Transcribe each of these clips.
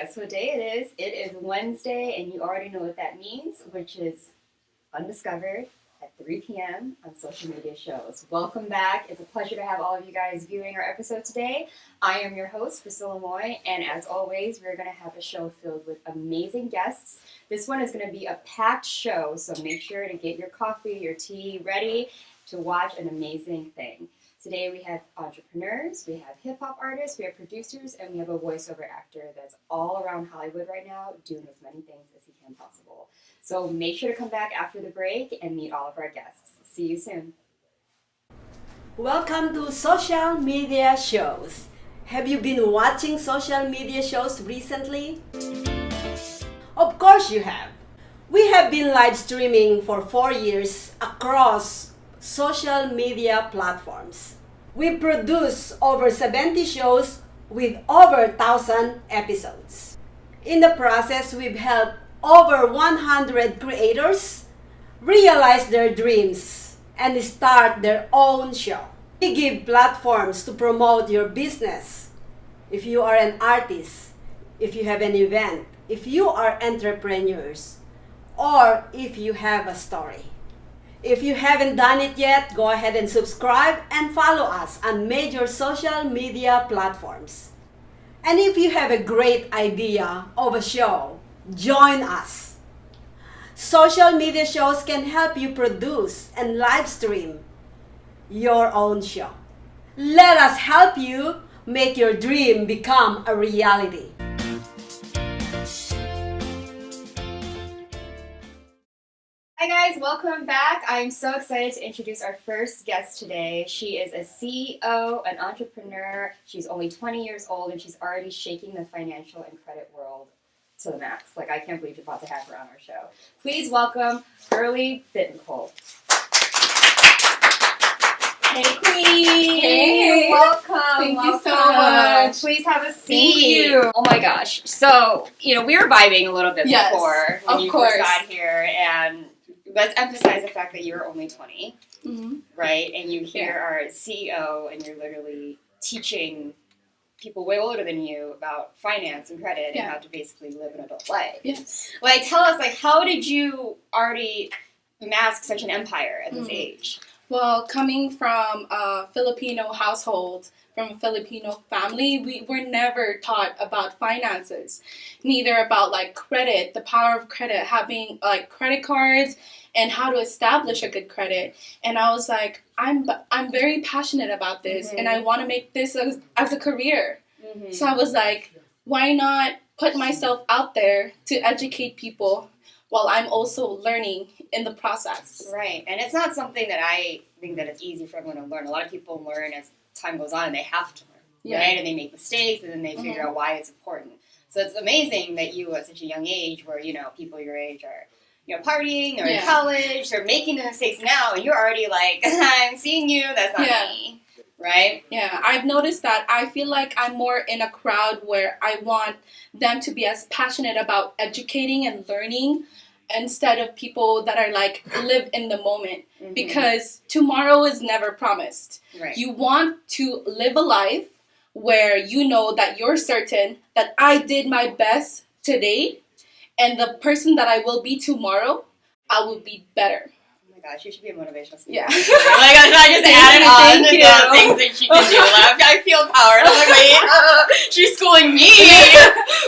guess what day it is? It is Wednesday, and you already know what that means, which is Undiscovered at 3 p.m. on social media shows. Welcome back. It's a pleasure to have all of you guys viewing our episode today. I am your host, Priscilla, and as always, we're going to have a show filled with amazing guests. This one is going to be a packed show, so make sure to get your coffee, your tea ready to watch an amazing thing. Today we have entrepreneurs, we have hip-hop artists, we have producers, and we have a voiceover actor that's all around Hollywood right now doing as many things as he can possible. So make sure to come back after the break and meet all of our guests. See you soon. Welcome to social media shows. Have you been watching social media shows recently? Of course you have. We have been live streaming for 4 years across social media platforms. We produce over 70 shows with over 1,000 episodes. In the process, we've helped over 100 creators realize their dreams and start their own show. We give platforms to promote your business. If you are an artist, if you have an event, if you are entrepreneurs, or if you have a story. If you haven't done it yet, go ahead and subscribe and follow us on major social media platforms. And if you have a great idea of a show, join us. Social media shows can help you produce and live stream your own show. Let us help you make your dream become a reality. Hi guys, welcome back. I'm so excited to introduce our first guest today. She is a CEO, an entrepreneur. She's only 20 years old and she's already shaking the financial and credit world to the max. Like, I can't believe you're about to have her on our show. Please welcome Girlie Bitoncol. Hey Queen! Hey! Welcome! Thank welcome. you so much. Please have a seat. Thank you. Oh my gosh. So, we were vibing a little bit Yes, before when of you course. first got here, and let's emphasize the fact that you're only 20, right? And you here are CEO, and you're literally teaching people way older than you about finance and credit and how to basically live an adult life. Yes. Like, tell us, how did you already amass such an empire at this age? Well, coming from a Filipino household, from a Filipino family, we were never taught about finances, neither about credit, the power of credit, having credit cards, and how to establish a good credit. And I was like, I'm very passionate about this, and I want to make this as a career. So I was like, why not put myself out there to educate people while I'm also learning in the process. Right, and it's not something that I think that it's easy for everyone to learn. A lot of people learn as time goes on, and they have to learn, right? And they make mistakes, and then they figure out why it's important. So it's amazing that you, at such a young age, where people your age are, partying or in college, or making the mistakes now, and you're already like, I'm seeing you. That's not me. Right? Yeah, I've noticed that I feel like I'm more in a crowd where I want them to be as passionate about educating and learning instead of people that are live in the moment, because tomorrow is never promised. Right. You want to live a life where you know that you're certain that I did my best today, and the person that I will be tomorrow, I will be better. Gosh, you should be a motivational speaker. Yeah. I just added on to the things that she can do. I feel powered. I'm like, wait, she's schooling me.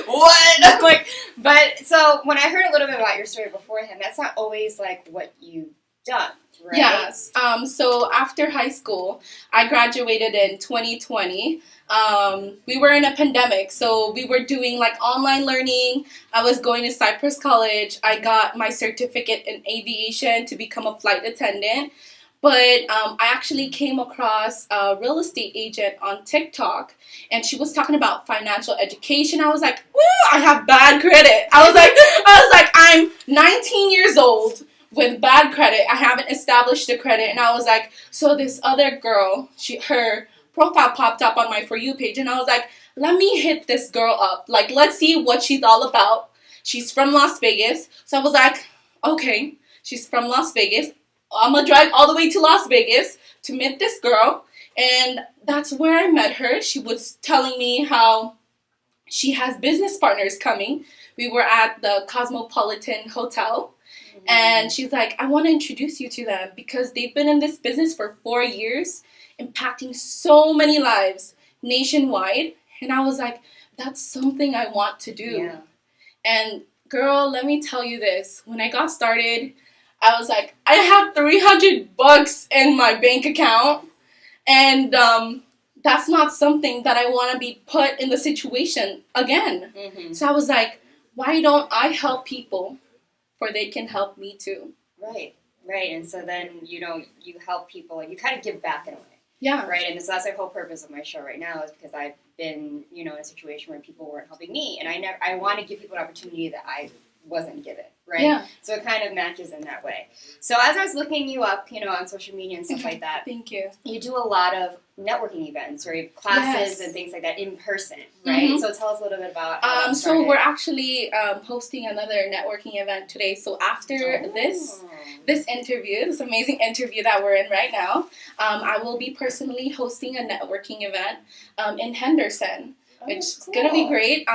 What? I'm but so when I heard a little bit about your story beforehand, that's not always what you've done, right? Yes. So after high school, I graduated in 2020. We were in a pandemic, so we were doing online learning. I was going to Cypress College. I got my certificate in aviation to become a flight attendant. But I actually came across a real estate agent on TikTok, and she was talking about financial education. I was like, woo, I have bad credit. I was like, I'm 19 years old with bad credit. I haven't established the credit. And I was like, so this other girl, her profile popped up on my For You page, and I was like, let me hit this girl up. Let's see what she's all about. She's from Las Vegas. So I was like, okay, she's from Las Vegas. I'm going to drive all the way to Las Vegas to meet this girl. And that's where I met her. She was telling me how she has business partners coming. We were at the Cosmopolitan Hotel. And she's like, I want to introduce you to them because they've been in this business for 4 years, impacting so many lives nationwide. And I was like, that's something I want to do. Yeah. And girl, let me tell you this. When I got started, I was like, I have $300 in my bank account. And that's not something that I want to be put in the situation again. So I was like, why don't I help people for they can help me too? Right. And so then, you help people and you kind of give back in a way. Yeah. Right. And so that's the whole purpose of my show right now is because I've been, in a situation where people weren't helping me. And I want to give people an opportunity that I wasn't given. Right. Yeah. So it kind of matches in that way. So as I was looking you up, on social media and stuff like that. Thank you. You do a lot of networking events or classes and things like that in person, right? So tell us a little bit about how that started. So we're actually hosting another networking event today. So after this interview, this amazing interview that we're in right now, I will be personally hosting a networking event in Henderson, which is going to be great.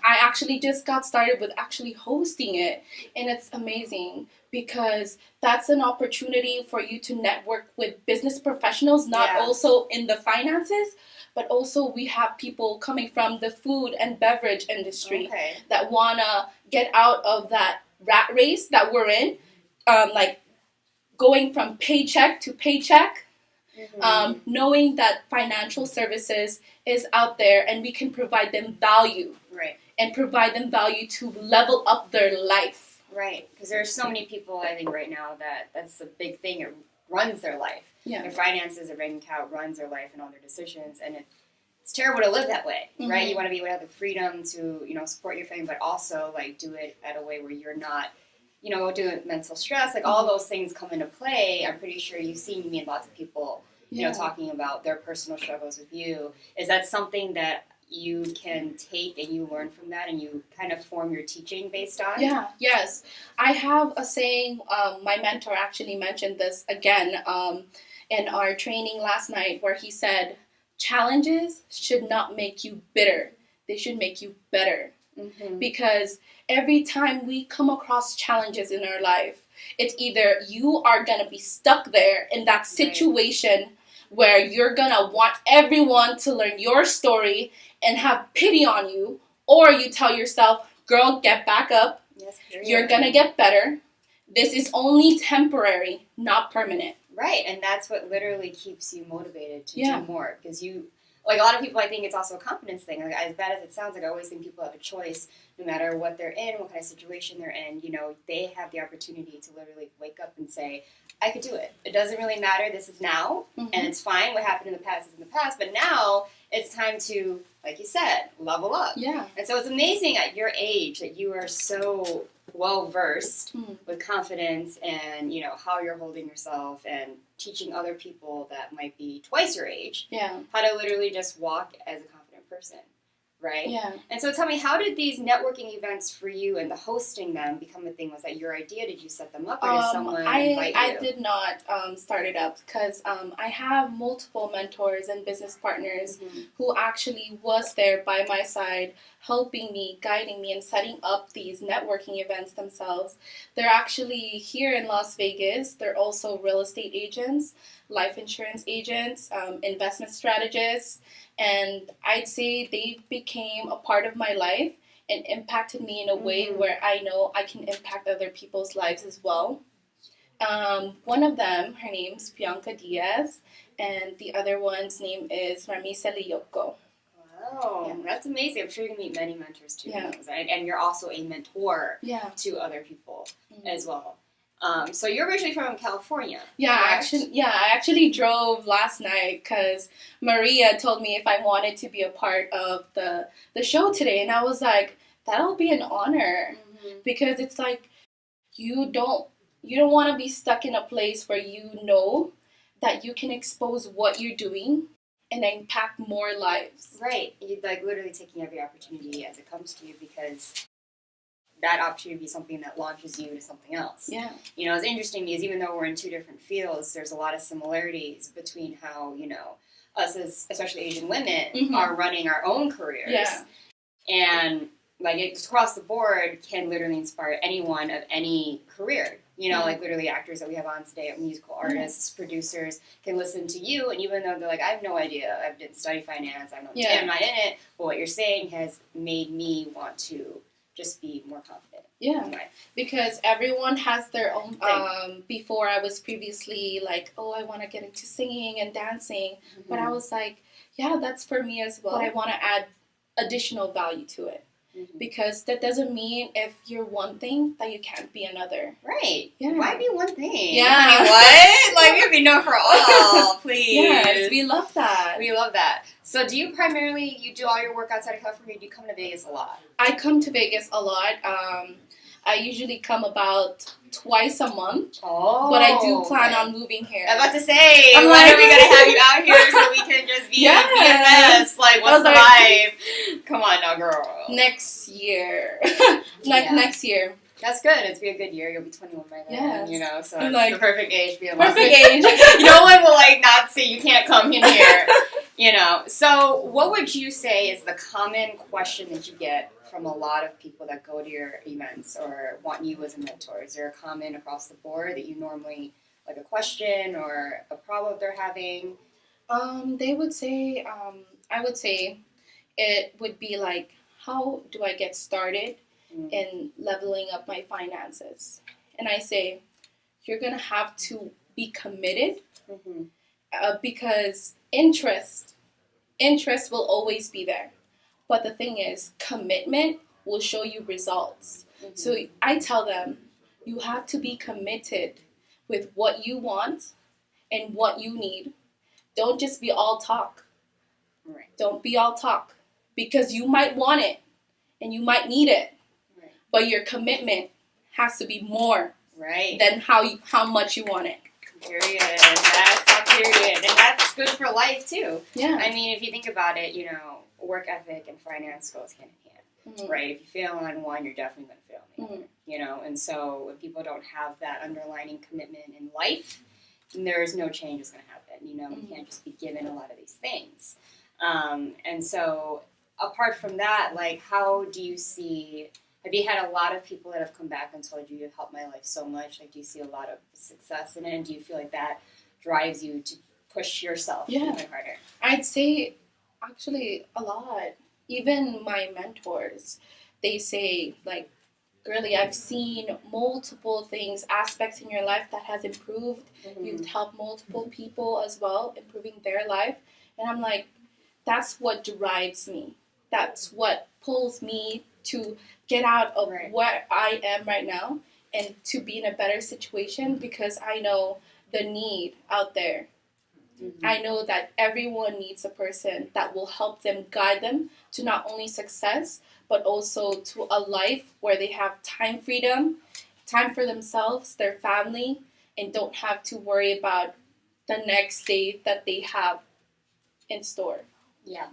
I actually just got started with actually hosting it, and it's amazing because that's an opportunity for you to network with business professionals, not also in the finances, but also we have people coming from the food and beverage industry that want to get out of that rat race that we're in, like going from paycheck to paycheck, knowing that financial services is out there and we can provide them value. Right. And provide them value to level up their life. Right, because there's so many people, I think, right now that's the big thing. It runs their life. Yeah. Their finances, their bank account runs their life and all their decisions. And it's terrible to live that way, right? You want to be able to have the freedom to, support your family, but also, do it at a way where you're not, doing mental stress. All those things come into play. I'm pretty sure you've seen me and lots of people, talking about their personal struggles with you. Is that something that you can take and you learn from that and you kind of form your teaching based on? Yes. I have a saying, my mentor actually mentioned this again in our training last night where he said, challenges should not make you bitter. They should make you better. Because every time we come across challenges in our life, it's either you are going to be stuck there in that situation where you're going to want everyone to learn your story and have pity on you, or you tell yourself, girl, get back up. Yes, you're going to get better. This is only temporary, not permanent. Right, and that's what literally keeps you motivated to do more. Because a lot of people, I think it's also a confidence thing. As bad as it sounds, I always think people have a choice no matter what they're in, what kind of situation they're in. They have the opportunity to literally wake up and say, I could do it. It doesn't really matter. This is now, and it's fine. What happened in the past is in the past, but now it's time to, like you said, level up. Yeah. And so it's amazing at your age that you are so well-versed with confidence and, how you're holding yourself and teaching other people that might be twice your age how to literally just walk as a confident person. Right? Yeah. And so tell me, how did these networking events for you and the hosting them become a thing? Was that your idea? Did you set them up or did someone invite you? I did not start it up because I have multiple mentors and business partners who actually was there by my side, helping me, guiding me, and setting up these networking events themselves. They're actually here in Las Vegas. They're also real estate agents, life insurance agents, investment strategists. And I'd say they became a part of my life and impacted me in a way where I know I can impact other people's lives as well. One of them, her name's Bianca Diaz, and the other one's name is Ramisa Liyoko. Wow, that's amazing. I'm sure you're going to meet many mentors too. And you're also a mentor to other people as well. So you're originally from California. I actually drove last night because Maria told me if I wanted to be a part of the show today, and I was like, that'll be an honor because it's like you don't want to be stuck in a place where you know that you can expose what you're doing and impact more lives. Right, you're literally taking every opportunity as it comes to you because that opportunity be something that launches you to something else. Yeah. It's interesting to me is even though we're in two different fields, there's a lot of similarities between how, us as especially Asian women are running our own careers. Yeah. and like it's across the board can literally inspire anyone of any career. You know, like literally actors that we have on today, musical artists, producers can listen to you, and even though they're like, I have no idea, I didn't study finance, I'm not in it, but what you're saying has made me want to just be more confident. Yeah, because everyone has their own thing. Before I was previously like, oh, I want to get into singing and dancing, but I was like, yeah, that's for me as well. But I want to add additional value to it. Because that doesn't mean if you're one thing that you can't be another. Right. Yeah. Why be one thing? Yeah. I mean, what? Like, we'd be known for all, please. Yes, we love that. We love that. So do you primarily, you do all your work outside of California, or do you come to Vegas a lot? I come to Vegas a lot. I usually come about twice a month. Oh. But I do plan on moving here. I'm about to say, when are we going to have you out here so we can just be BFFs? Like, what's the vibe? Come on now, girl. Next year. Next year. That's good. It's be a good year. You'll be 21 by then. Yes. You know, so it's the perfect age to be a perfect age. No one will, like, not say you can't come in here. You know. So what would you say is the common question that you get from a lot of people that go to your events or want you as a mentor? Is there a common across the board that you normally, like a question or a problem they're having? They would say, I would say it would be like, how do I get started in leveling up my finances? And I say, you're going to have to be committed because interest will always be there. But the thing is, commitment will show you results. So I tell them, you have to be committed with what you want and what you need. Don't just be all talk. Right. Don't be all talk. Because you might want it and you might need it. Right. But your commitment has to be more than how much you want it. Period. That's a period. And that's good for life, too. Yeah. I mean, if you think about it, you know, work ethic and finance goes hand in hand, right? If you fail on one, you're definitely going to fail on the other, you know? And so when people don't have that underlining commitment in life, there's no change is going to happen, you know? You can't just be given a lot of these things. And so apart from that, like, how do you see... Have you had a lot of people that have come back and told you, you've helped my life so much? Like, do you see a lot of success in it? And do you feel like that drives you to push yourself even harder? I'd say, actually, a lot. Even my mentors, they say, like, Girlie, I've seen multiple things, aspects in your life that has improved. You've helped multiple people as well, improving their life. And I'm like, that's what drives me. That's what pulls me to get out of where I am right now and to be in a better situation, because I know the need out there. I know that everyone needs a person that will help them, guide them to not only success, but also to a life where they have time freedom, time for themselves, their family, and don't have to worry about the next day that they have in store. Yeah.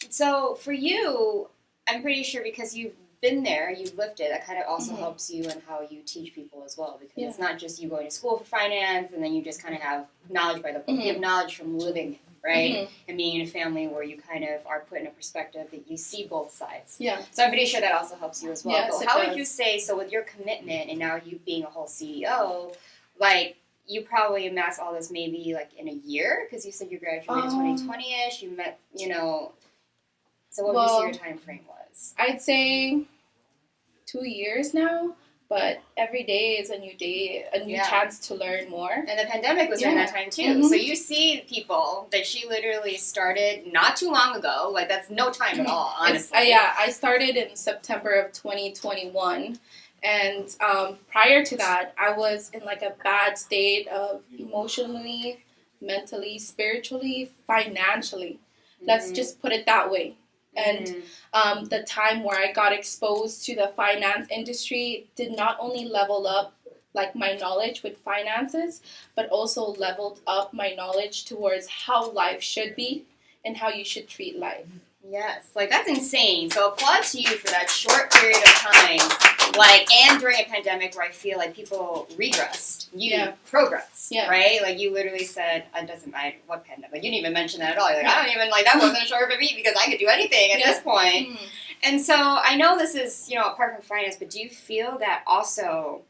So for you, I'm pretty sure because you've been there, you've lived it, that kind of also helps you in how you teach people as well, because it's not just you going to school for finance and then you just kind of have knowledge by the book. You have knowledge from living it, right? And being in a family where you kind of are put in a perspective that you see both sides. Yeah. So I'm pretty sure that also helps you as well. Yes, but how would you say, so with your commitment and now you being a whole CEO, like, you probably amassed all this maybe like in a year, because you said you graduated 2020-ish, you met, you know, so what would you say your time frame was? I'd say 2 years now, but every day is a new day, a new chance to learn more. And the pandemic was during that time too. So you see people that she literally started not too long ago, like that's no time at all, honestly. I started in September of 2021. And prior to that, I was in like a bad state of emotionally, mentally, spiritually, financially. Let's just put it that way. And the time where I got exposed to the finance industry did not only level up like my knowledge with finances, but also leveled up my knowledge towards how life should be and how you should treat life. Yes, like that's insane. So applaud to you for that short period of time, like, and during a pandemic where I feel like people regressed, you progressed, right? Like you literally said, it doesn't matter what pandemic, like you didn't even mention that at all. You're like, I don't even, like, that wasn't a short for me because I could do anything at this point. And so I know this is, apart from finance, but do you feel that also,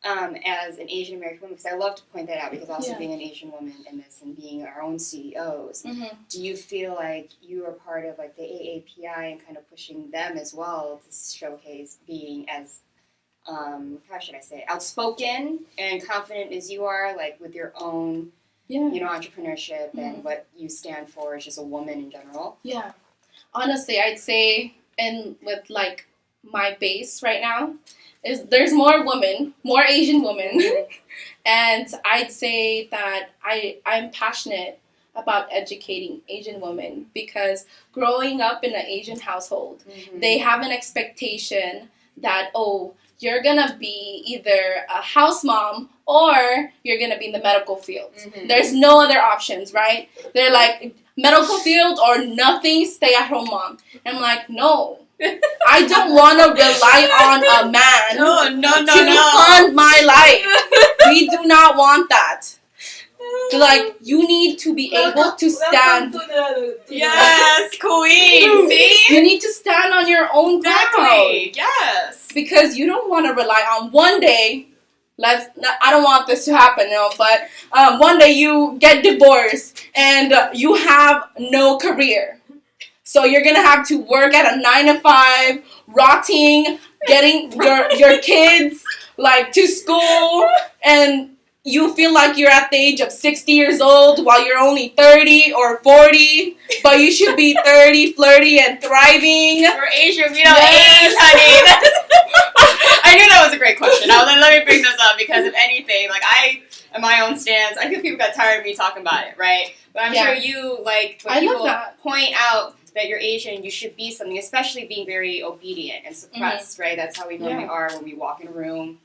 as an Asian American woman, because I love to point that out, because also being an Asian woman in this and being our own CEOs, do you feel like you are part of like the AAPI and kind of pushing them as well to showcase being as, how should I say, outspoken and confident as you are, like with your own, entrepreneurship and what you stand for as just a woman in general? Yeah. Honestly, I'd say, and with like my base right now, is there's more women, more Asian women, and I'd say that I'm passionate about educating Asian women, because growing up in an Asian household, they have an expectation that, oh, you're gonna be either a house mom or you're gonna be in the medical field. There's no other options, right? They're like, medical field or nothing, stay at home mom. And I'm like, no. I don't want to rely on a man to fund my life. We do not want that. Like, you need to be able to stand. Yes, queen. See? You need to stand on your own ground. Exactly. Yes. Because you don't want to rely on one day. I don't want this to happen, but one day you get divorced and you have no career. So you're going to have to work at a 9-to-5, rotting, getting your kids like to school, and you feel like you're at the age of 60 years old while you're only 30 or 40, but you should be 30, flirty, and thriving. We're Asian, we don't age, honey. I knew that was a great question. I was like, let me bring this up, because if anything, like in my own stance, I feel people got tired of me talking about it, right? But I'm sure you, like, when people point out that you're Asian, you should be something, especially being very obedient and suppressed, right? That's how we normally are when we walk in a room,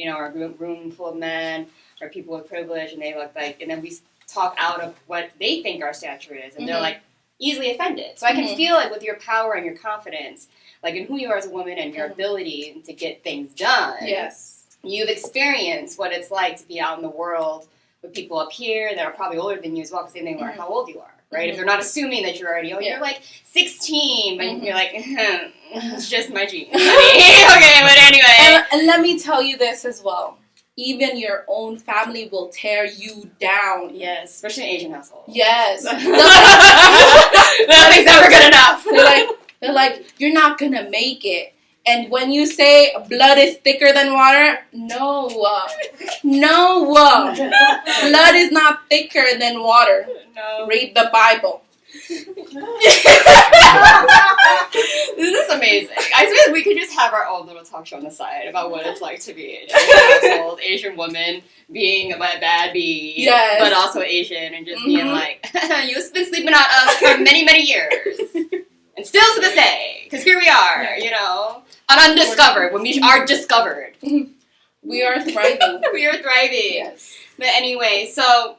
or a room full of men or people with privilege, and they look like, and then we talk out of what they think our stature is, and they're like easily offended. So I can feel like with your power and your confidence, like in who you are as a woman and your ability to get things done. Yes. You've experienced what it's like to be out in the world with people up here that are probably older than you as well, because they think about how old you are, right? If they're not assuming that you're already, you're like 16, but you're like, it's just my genes. Okay, but anyway. And let me tell you this as well. Even your own family will tear you down. Yes, especially in Asian households. Yes. Nothing's ever good enough. They're like, you're not gonna make it. And when you say blood is thicker than water, no. Blood is not thicker than water. No. Read the Bible. This is amazing. I suppose we could just have our own little talk show on the side about what it's like to be an Asian household, Asian woman, being a bad bee, but also Asian, and just being like, you've been sleeping on us for many, many years. And still to this day, because here we are, on Undiscovered, when we are discovered. We are thriving. We are thriving. Yes. But anyway, so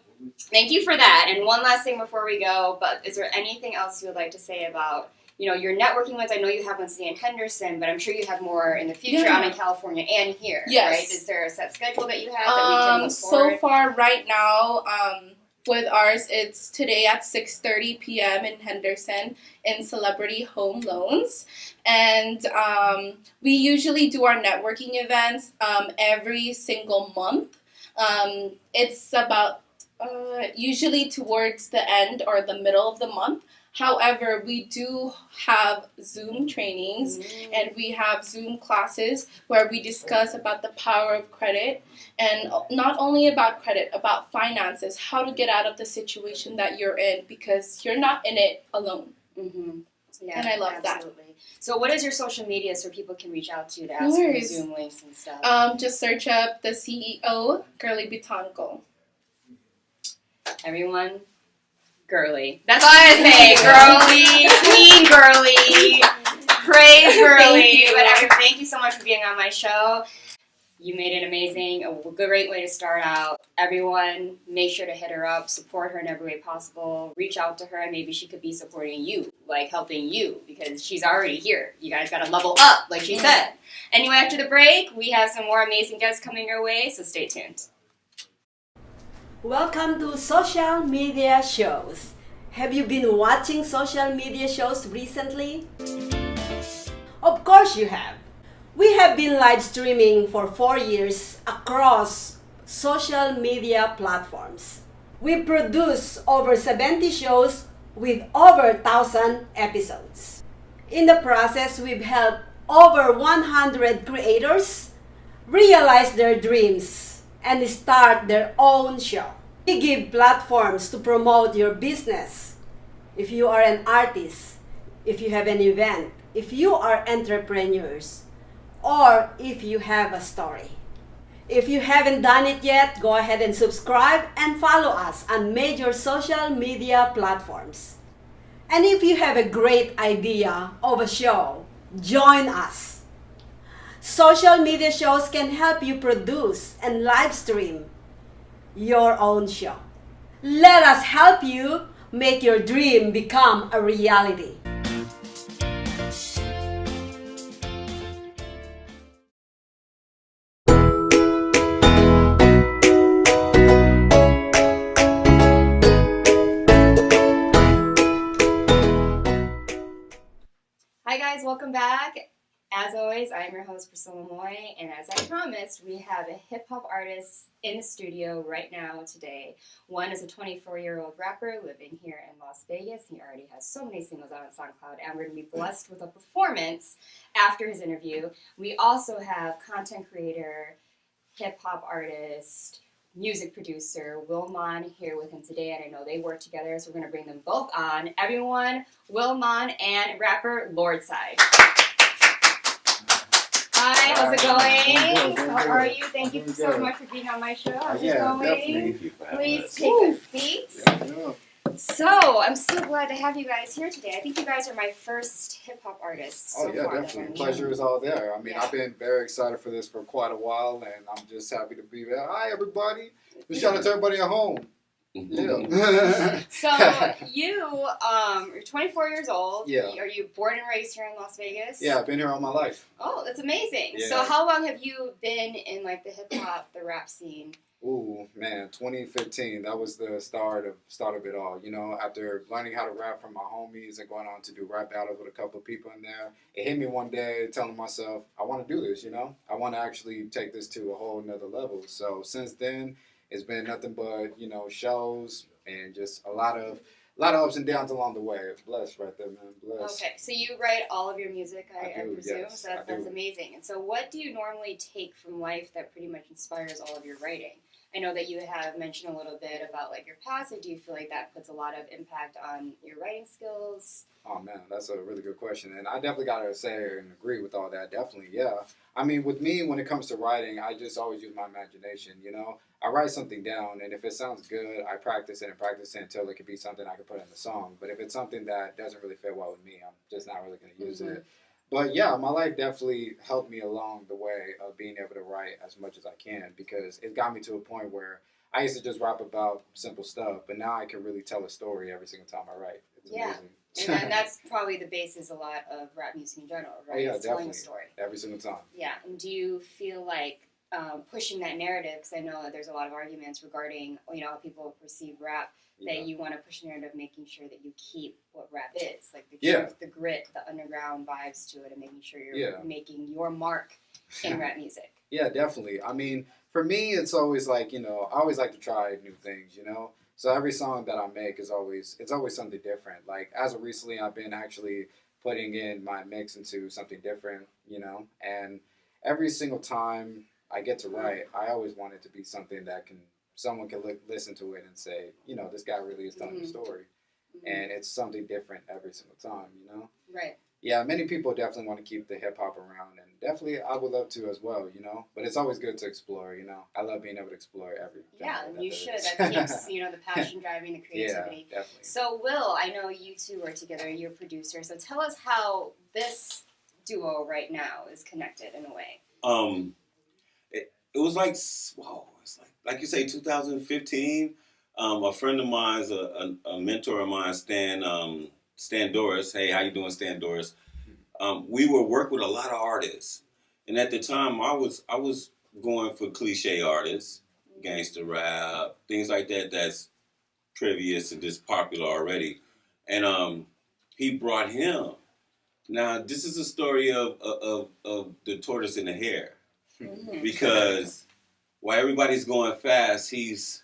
thank you for that. And one last thing before we go, but is there anything else you would like to say about, your networking ones? I know you have one today in Henderson, but I'm sure you have more in the future out in California and here, right? Is there a set schedule that you have that we can look forward? So far, right now, with ours, it's today at 6:30 p.m. in Henderson in Celebrity Home Loans. And we usually do our networking events every single month. It's about usually towards the end or the middle of the month. However, we do have Zoom trainings and we have Zoom classes where we discuss about the power of credit, and not only about credit, about finances, how to get out of the situation that you're in, because you're not in it alone. Yeah, and I love that. So what is your social media so people can reach out to ask for Zoom links and stuff? Just search up the CEO, Girlie Bitoncol. Everyone, Girlie. That's all I say. Girlie, Queen Girlie, praise Girlie. Whatever. Thank you so much for being on my show. You made it amazing. A great way to start out. Everyone, make sure to hit her up, support her in every way possible. Reach out to her, and maybe she could be supporting you, like helping you, because she's already here. You guys got to level up, like she said. Anyway, after the break, we have some more amazing guests coming your way, so stay tuned. Welcome to social media shows. Have you been watching social media shows recently? Of course you have. We have been live streaming for 4 years across social media platforms. We produce over 70 shows with over 1,000 episodes. In the process, we've helped over 100 creators realize their dreams and start their own show. We give platforms to promote your business. If you are an artist, if you have an event, if you are entrepreneurs, or if you have a story. If you haven't done it yet, go ahead and subscribe and follow us on major social media platforms. And if you have a great idea of a show, join us. Social media shows can help you produce and live stream your own show. Let us help you make your dream become a reality. Hi guys, welcome back. As always, I'm your host Priscilla Moy, and as I promised, we have a hip-hop artist in the studio right now today. One is a 24-year-old rapper living here in Las Vegas. He already has so many singles out on SoundCloud, and we're going to be blessed with a performance after his interview. We also have content creator, hip-hop artist, music producer Wilmon here with him today, and I know they work together, so we're going to bring them both on. Everyone, Wilmon and rapper Lordside. Hi, how's it going? How are you? Thank you so much for being on my show. How's it going? Definitely. Please take a seat. So, I'm so glad to have you guys here today. I think you guys are my first hip-hop artists so far. Definitely. The pleasure is all there. I mean, Yeah. I've been very excited for this for quite a while, and I'm just happy to be there. Hi, everybody. Shout out to everybody at home. Yeah. So, you're 24 years old. Yeah. Are you born and raised here in Las Vegas? Yeah, I've been here all my life. Oh, that's amazing. Yeah. So, how long have you been in, like, the hip-hop, the rap scene? Ooh, man, 2015, that was the start of it all. You know, after learning how to rap from my homies and going on to do rap battles with a couple of people in there, it hit me one day telling myself, I want to do this, you know? I want to actually take this to a whole nother level. So since then, it's been nothing but, you know, shows and just a lot of ups and downs along the way. Blessed right there, man. Blessed. Okay, so you write all of your music, I do, presume. yes, So I that's do. amazing. And so, what do you normally take from life that pretty much inspires all of your writing? I know that you have mentioned a little bit about like your past. Do you feel like that puts a lot of impact on your writing skills? Oh man, that's a really good question, and I definitely gotta say and agree with all that. Definitely, yeah. I mean, with me, when it comes to writing, I just always use my imagination. You know, I write something down, and if it sounds good, I practice it and practice it until it can be something I can put in the song. But if it's something that doesn't really fit well with me, I'm just not really gonna use it. But yeah, my life definitely helped me along the way of being able to write as much as I can, because it got me to a point where I used to just rap about simple stuff, but now I can really tell a story every single time I write. It's amazing. And that's probably the basis a lot of rap music in general, right? Oh, yeah, It's telling definitely. a story. Every single time. Yeah, and do you feel like pushing that narrative, because I know that there's a lot of arguments regarding, you know, how people perceive rap, that you want to push the narrative, making sure that you keep what rap is, like the truth, the grit, the underground vibes to it, and making sure you're making your mark in rap music. Yeah, definitely. I mean, for me, it's always like, you know, I always like to try new things, you know? So every song that I make is always something different. Like, as of recently, I've been actually putting in my mix into something different, you know? And every single time I get to write, I always want it to be something that someone can listen to it and say, you know, this guy really is telling a story. And it's something different every single time, you know? Right. Yeah, many people definitely want to keep the hip-hop around, and definitely I would love to as well, you know? But it's always good to explore, you know? I love being able to explore every genre. Yeah, and you should. That keeps, you know, the passion driving the creativity. Yeah, definitely. So, Will, I know you two are together. You're a producer. So tell us how this duo right now is connected in a way. It was like, whoa, it's like you say, 2015. A friend of mine's, a mentor of mine, Stan Doris. Hey, how you doing, Stan Doris? We were work with a lot of artists, and at the time, I was going for cliche artists, gangster rap, things like that. That's previous and just popular already, and he brought him Now, this is a story of the tortoise and the hare. Mhm. Because while everybody's going fast, he's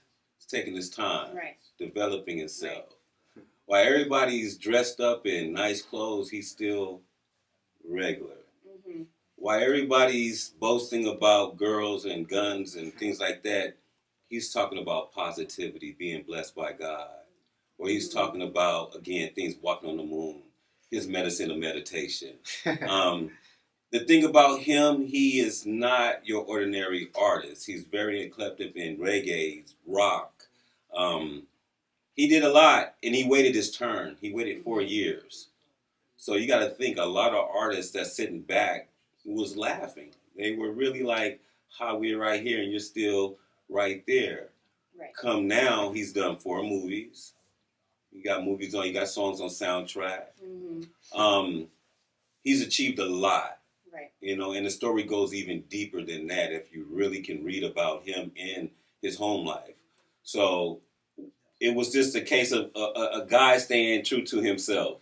taking his time, Right. developing himself. While everybody's dressed up in nice clothes, he's still regular. Mhm. While everybody's boasting about girls and guns and things like that, he's talking about positivity, being blessed by God. Or he's talking about, again, things walking on the moon, his medicine of meditation. The thing about him, he is not your ordinary artist. He's very eclectic in reggae, rock. He did a lot, and he waited his turn. He waited 4 years. So you got to think a lot of artists that's sitting back was laughing. They were really like, how we're right here and you're still right there. Right. Come now, he's done 4 movies. You got movies on, you got songs on soundtrack. Mhm. He's achieved a lot. Right. You know, and the story goes even deeper than that if you really can read about him in his home life. So it was just a case of a guy staying true to himself.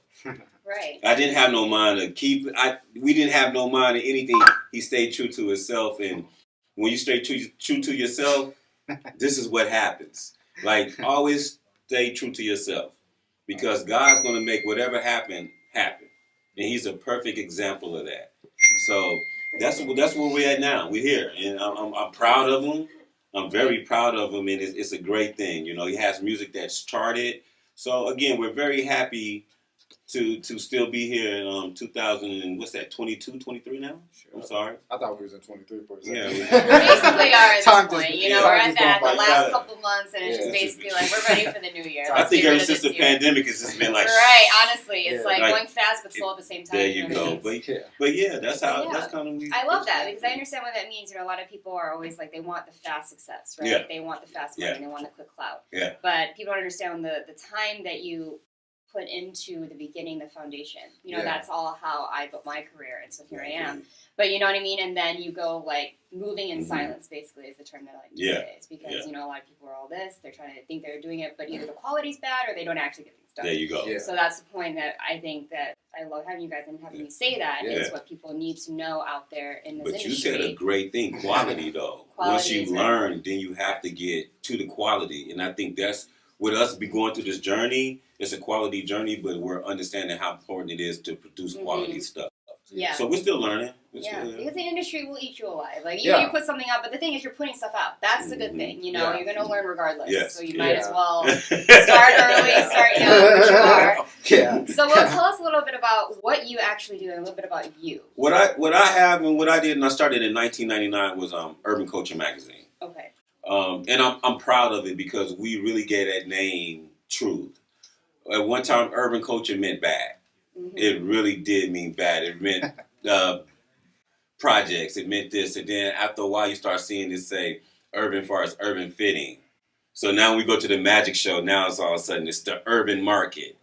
Right. I didn't have no mind to keep. We didn't have no mind to anything. He stayed true to himself, and when you stay true to yourself, this is what happens. Like always, stay true to yourself, because God's gonna make whatever happen, and He's a perfect example of that. So that's where we're at now. We're here, and I'm proud of him. I'm very proud of him, and it's a great thing. You know, he has music that's charted. So again, we're very happy to still be here in 2000 and what's that, 22, 23 now? Sure. I'm sorry. I thought we was in 23 for a second. Yeah, We basically are at Time this point. just- You know, yeah, we're time at just going that by the last fast. couple months, and it's just Yeah. basically like we're ready for the new year. I Let's think get ever rid of since this the year. pandemic, it's just been like, Right, honestly, it's Yeah. like Like, going fast but slow at the same time. there you you know what I go. mean? But yeah, that's how Yeah. that's kind of. I love that because I understand what that means. You know, a lot of people are always like they want the fast success, right? Yeah. They want the fast money, Yeah. they want the quick clout. Yeah. But people don't understand the time that you put into the beginning, the foundation. You know, Yeah. that's all how I built my career, and so here I am. But you know what I mean? And then you go like moving in Mhm. silence, basically, is the term that I like to Yeah. say. It's because, Yeah. you know, a lot of people are all this, they're trying to think they're doing it, but either the quality's bad or they don't actually get things done. There you go. Yeah. So that's the point that I think that I love having you guys and having you say that is Yeah. what people need to know out there in this But you industry. said a great thing, quality though. Quality Once you is learn, then you have to get to the quality. And I think that's with us be going through this journey, it's a quality journey, but we're understanding how important it is to produce quality stuff. Yeah. So we're still learning. Yeah, because the industry will eat you alive. Like Yeah. you put something out, but the thing is, you're putting stuff out. That's the good thing. You know, Yeah. you're gonna learn regardless. Yes. So you might as Yeah. well start early, start young, which you are. Yeah. So, well, tell us a little bit about what you actually do and a little bit about you. What I have and what I did, and I started in 1999 was Urban Culture magazine. Okay. And I'm proud of it because we really gave that name truth. At one time, urban culture meant bad. Mm-hmm. It really did mean bad. It meant projects. It meant this. And then after a while, you start seeing this say urban far as urban fitting. So now we go to the magic show. Now it's all of a sudden it's the urban market.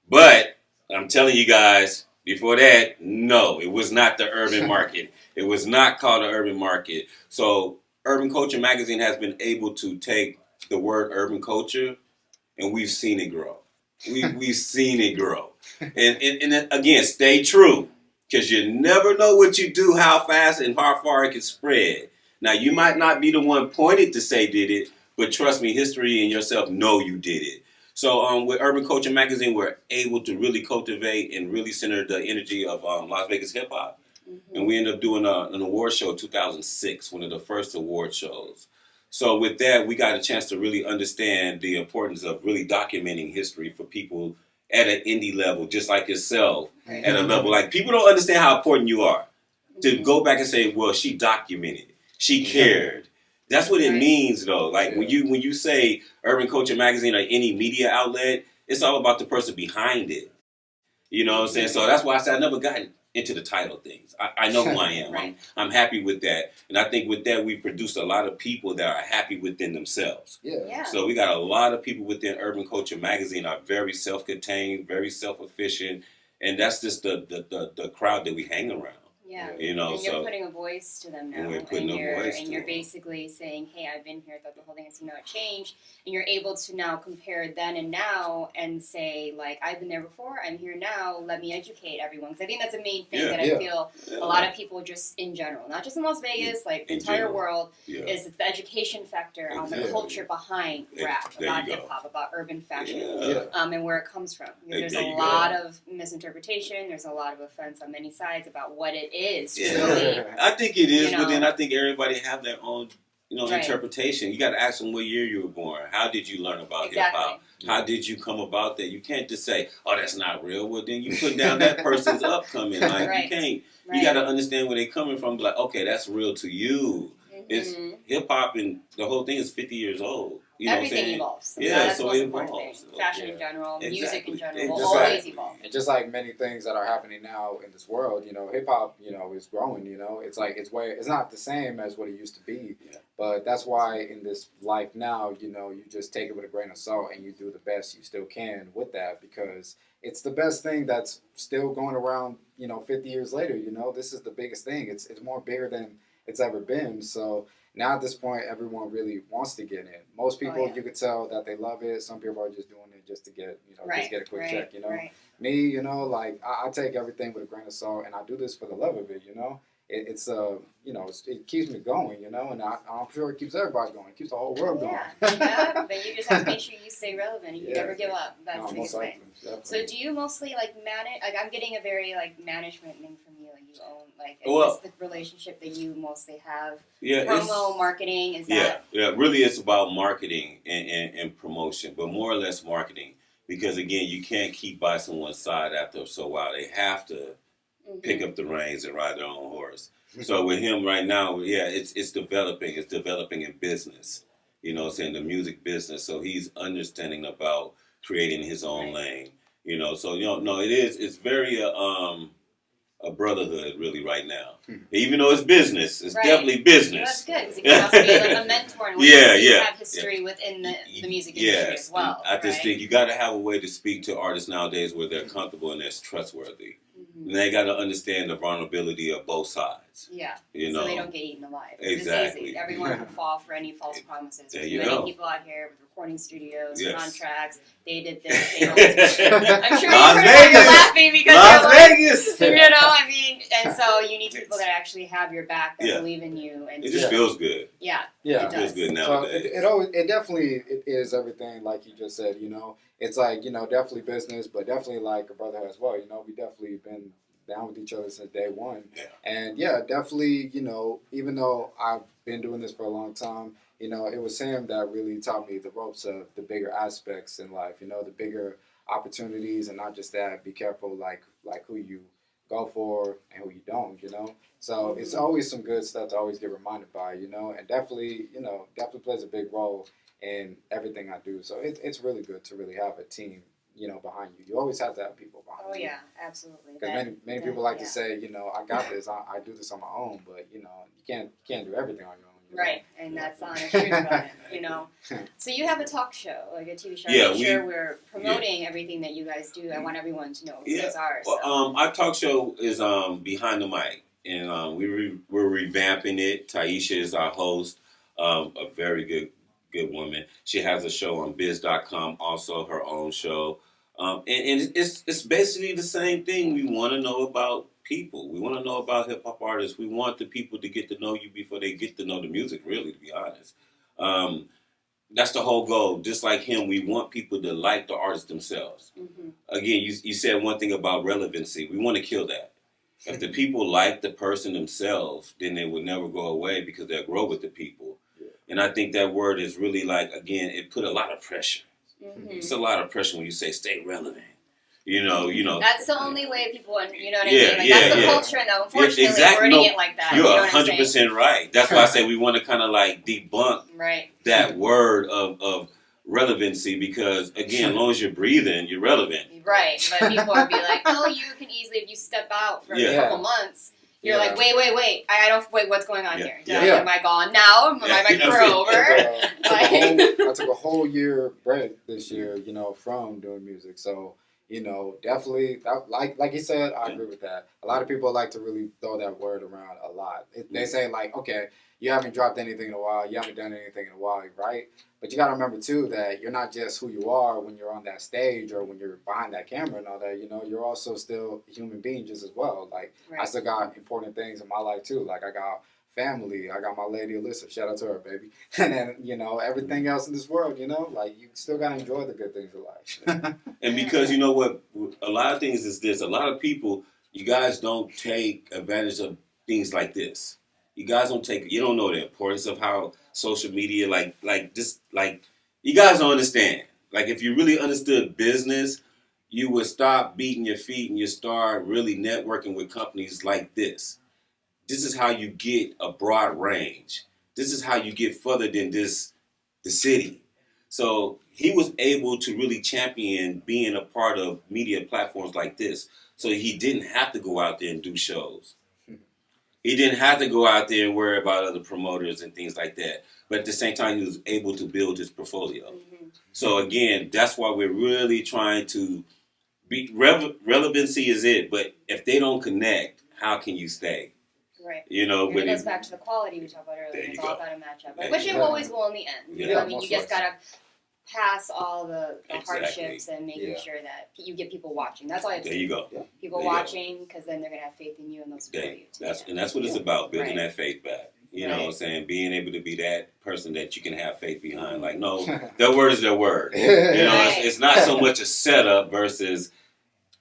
But I'm telling you guys, before that, no, it was not the urban market. It was not called the urban market. So Urban Culture magazine has been able to take the word urban culture, and we've seen it grow. We've seen it grow. And again, stay true, because you never know what you do, how fast and how far it can spread. Now, you might not be the one pointed to say did it, but trust me, history and yourself know you did it. So with Urban Culture magazine, we're able to really cultivate and really center the energy of Las Vegas HipHop. Mm-hmm. And we ended up doing an award show in 2006, one of the first award shows. So with that, we got a chance to really understand the importance of really documenting history for people at an indie level, just like yourself, Right. at a level. Like, people don't understand how important you are. To Mm-hmm. go back and say, well, she documented, she cared. That's what it Right. means, though. Like, Yeah. when you say Urban Culture magazine or any media outlet, it's all about the person behind it. You know what I'm saying? So that's why I said I never gotten into the title things. I know who I am. Right. I'm happy with that. And I think with that, we've produced a lot of people that are happy within themselves. Yeah. So we got a lot of people within Urban Culture magazine are very self-contained, very self-efficient. And that's just the crowd that we hang around. Yeah. You know, and you're so putting a voice to them now. and we're putting a voice and to you're them. basically saying, hey, I've been here throughout the whole thing and seen how it changed. And you're able to now compare then and now and say, like, I've been there before, I'm here now, let me educate everyone. Because I think that's a main thing that I feel a lot of people just in general, not just in Las Vegas, like the entire world, is it's the education factor on the culture behind rap, about hip-hop, about urban fashion, and where it comes from. Because there's a lot of misinterpretation, there's a lot of offense on many sides about what it is. Really. I think it is, You but know? then I think everybody have their own, Right. interpretation. You got to ask them what year you were born. How did you learn about hip hop? How did you come about that? You can't just say, "Oh, that's not real." Well, then you put down that person's upcoming. Like you can't. You got to understand where they're coming from. Like, okay, that's real to you. It's hip hop, and the whole thing is 50 years old. You know Everything what I'm saying? evolves. Yeah, that's so the most it important evolves. thing. Fashion in general, music in general, will Just always evolve. And just like many things that are happening now in this world, hip hop, is growing. It's like it's not the same as what it used to be. Yeah. But that's why in this life now, you just take it with a grain of salt and you do the best you still can with that, because it's the best thing that's still going around. 50 years later, this is the biggest thing. It's more bigger than it's ever been. So now at this point, everyone really wants to get in. Most people, you could tell that they love it. Some people are just doing it just to get, just get a quick check. Me, like I take everything with a grain of salt, and I do this for the love of it. It keeps me going. And I'm sure it keeps everybody going. It keeps the whole world going. But you just have to make sure you stay relevant and you never give up. That's the biggest thing. Definitely. So do you mostly manage? Like I'm getting a very management thing from you. Like you own is this the relationship that you mostly have? Yeah, Promo, marketing, is that? Yeah. Really, it's about marketing and promotion, but more or less marketing, because again, you can't keep by someone's side after so a while. They have to pick up the reins and ride their own horse. So with him right now, it's developing. It's developing in business. Saying the music business. So he's understanding about creating his own lane. So no, it is. It's very a brotherhood really right now. Even though it's business, it's definitely business. Well, that's good, because you can also be a mentor and you have history within the music industry as well. I just think you got to have a way to speak to artists nowadays where they're comfortable and they're trustworthy. And they got to understand the vulnerability of both sides. Yeah. So they don't get eaten alive. It's easy. Everyone can fall for any false promises. There's many people out here with recording studios, contracts. They did this. They I'm sure you're laughing because Las Vegas. And so you need people that actually have your back, that believe in you. And it just feels good. Yeah. It feels good nowadays. So it definitely is everything like you just said. It's like definitely business, but definitely like a brother as well. We definitely been down with each other since day one. And definitely, even though I've been doing this for a long time, it was him that really taught me the ropes of the bigger aspects in life, the bigger opportunities, and not just that. Be careful, like who you go for and who you don't, So it's always some good stuff to always get reminded by, and definitely plays a big role in everything I do. So it's really good to really have a team, behind you. You always have to have people behind you. Oh, yeah, absolutely. Because many people like to say, I got this, I do this on my own, but, you can't do everything on your own. Right, and that's the honest truth about it, So you have a talk show, like a TV show. We're promoting everything that you guys do. I want everyone to know who you guys are. So. Well, our talk show is Behind the Mic, and we're revamping it. Taisha is our host, a very good woman. She has a show on biz.com, also her own show. And it's basically the same thing. We want to know about people. We want to know about hip-hop artists. We want the people to get to know you before they get to know the music, really, to be honest. That's the whole goal. Just like him, we want people to like the artists themselves. Again, you said one thing about relevancy. We want to kill that. If the people like the person themselves, then they will never go away because they'll grow with the people. And I think that word is really again, it put a lot of pressure. It's a lot of pressure when you say stay relevant. That's the only way people, what I mean? That's the culture, and unfortunately, wording it like that. You're 100% right. That's why I say we want to kind of debunk that word of relevancy, because again, as long as you're breathing, you're relevant. Right, but people are be like, oh, you can easily, if you step out for a couple months, you're like, wait, what's going on here? Am I gone now? Am I my career over? I took a whole year break this year, from doing music. So, you know, definitely, like you said, I agree with that. A lot of people like to really throw that word around a lot. They say, like, okay, you haven't dropped anything in a while, you haven't done anything in a while, right? But you got to remember, too, that you're not just who you are when you're on that stage or when you're behind that camera and all that, you know, you're also still a human being just as well. Like, I still got important things in my life, too. Like, I got family. I got my lady Alyssa. Shout out to her, baby. And then, you know, everything else in this world, you know, like you still got to enjoy the good things of life. And because you know what, a lot of things is this. A lot of people, you guys don't take advantage of things like this. You guys don't take. You don't know the importance of how social media, like you guys don't understand. Like if you really understood business, you would stop beating your feet and you start really networking with companies like this. This is how you get a broad range. This is how you get further than the city. So he was able to really champion being a part of media platforms like this. So he didn't have to go out there and do shows. He didn't have to go out there and worry about other promoters and things like that. But at the same time, he was able to build his portfolio. Mm-hmm. So again, that's why we're really trying to be relevancy is it. But if they don't connect, how can you stay? Right. You know, and it goes back to the quality we talked about earlier. It's all about a matchup, which it always will in the end. You know, I mean, you just gotta pass all the hardships and making sure that you get people watching. That's all you have to do. There you go. People watching because then they're gonna have faith in you and they'll support you. That's what it's about, building that faith back. You know what I'm saying? Being able to be that person that you can have faith behind. Like, no, their word is their word. You know, it's not so much a setup versus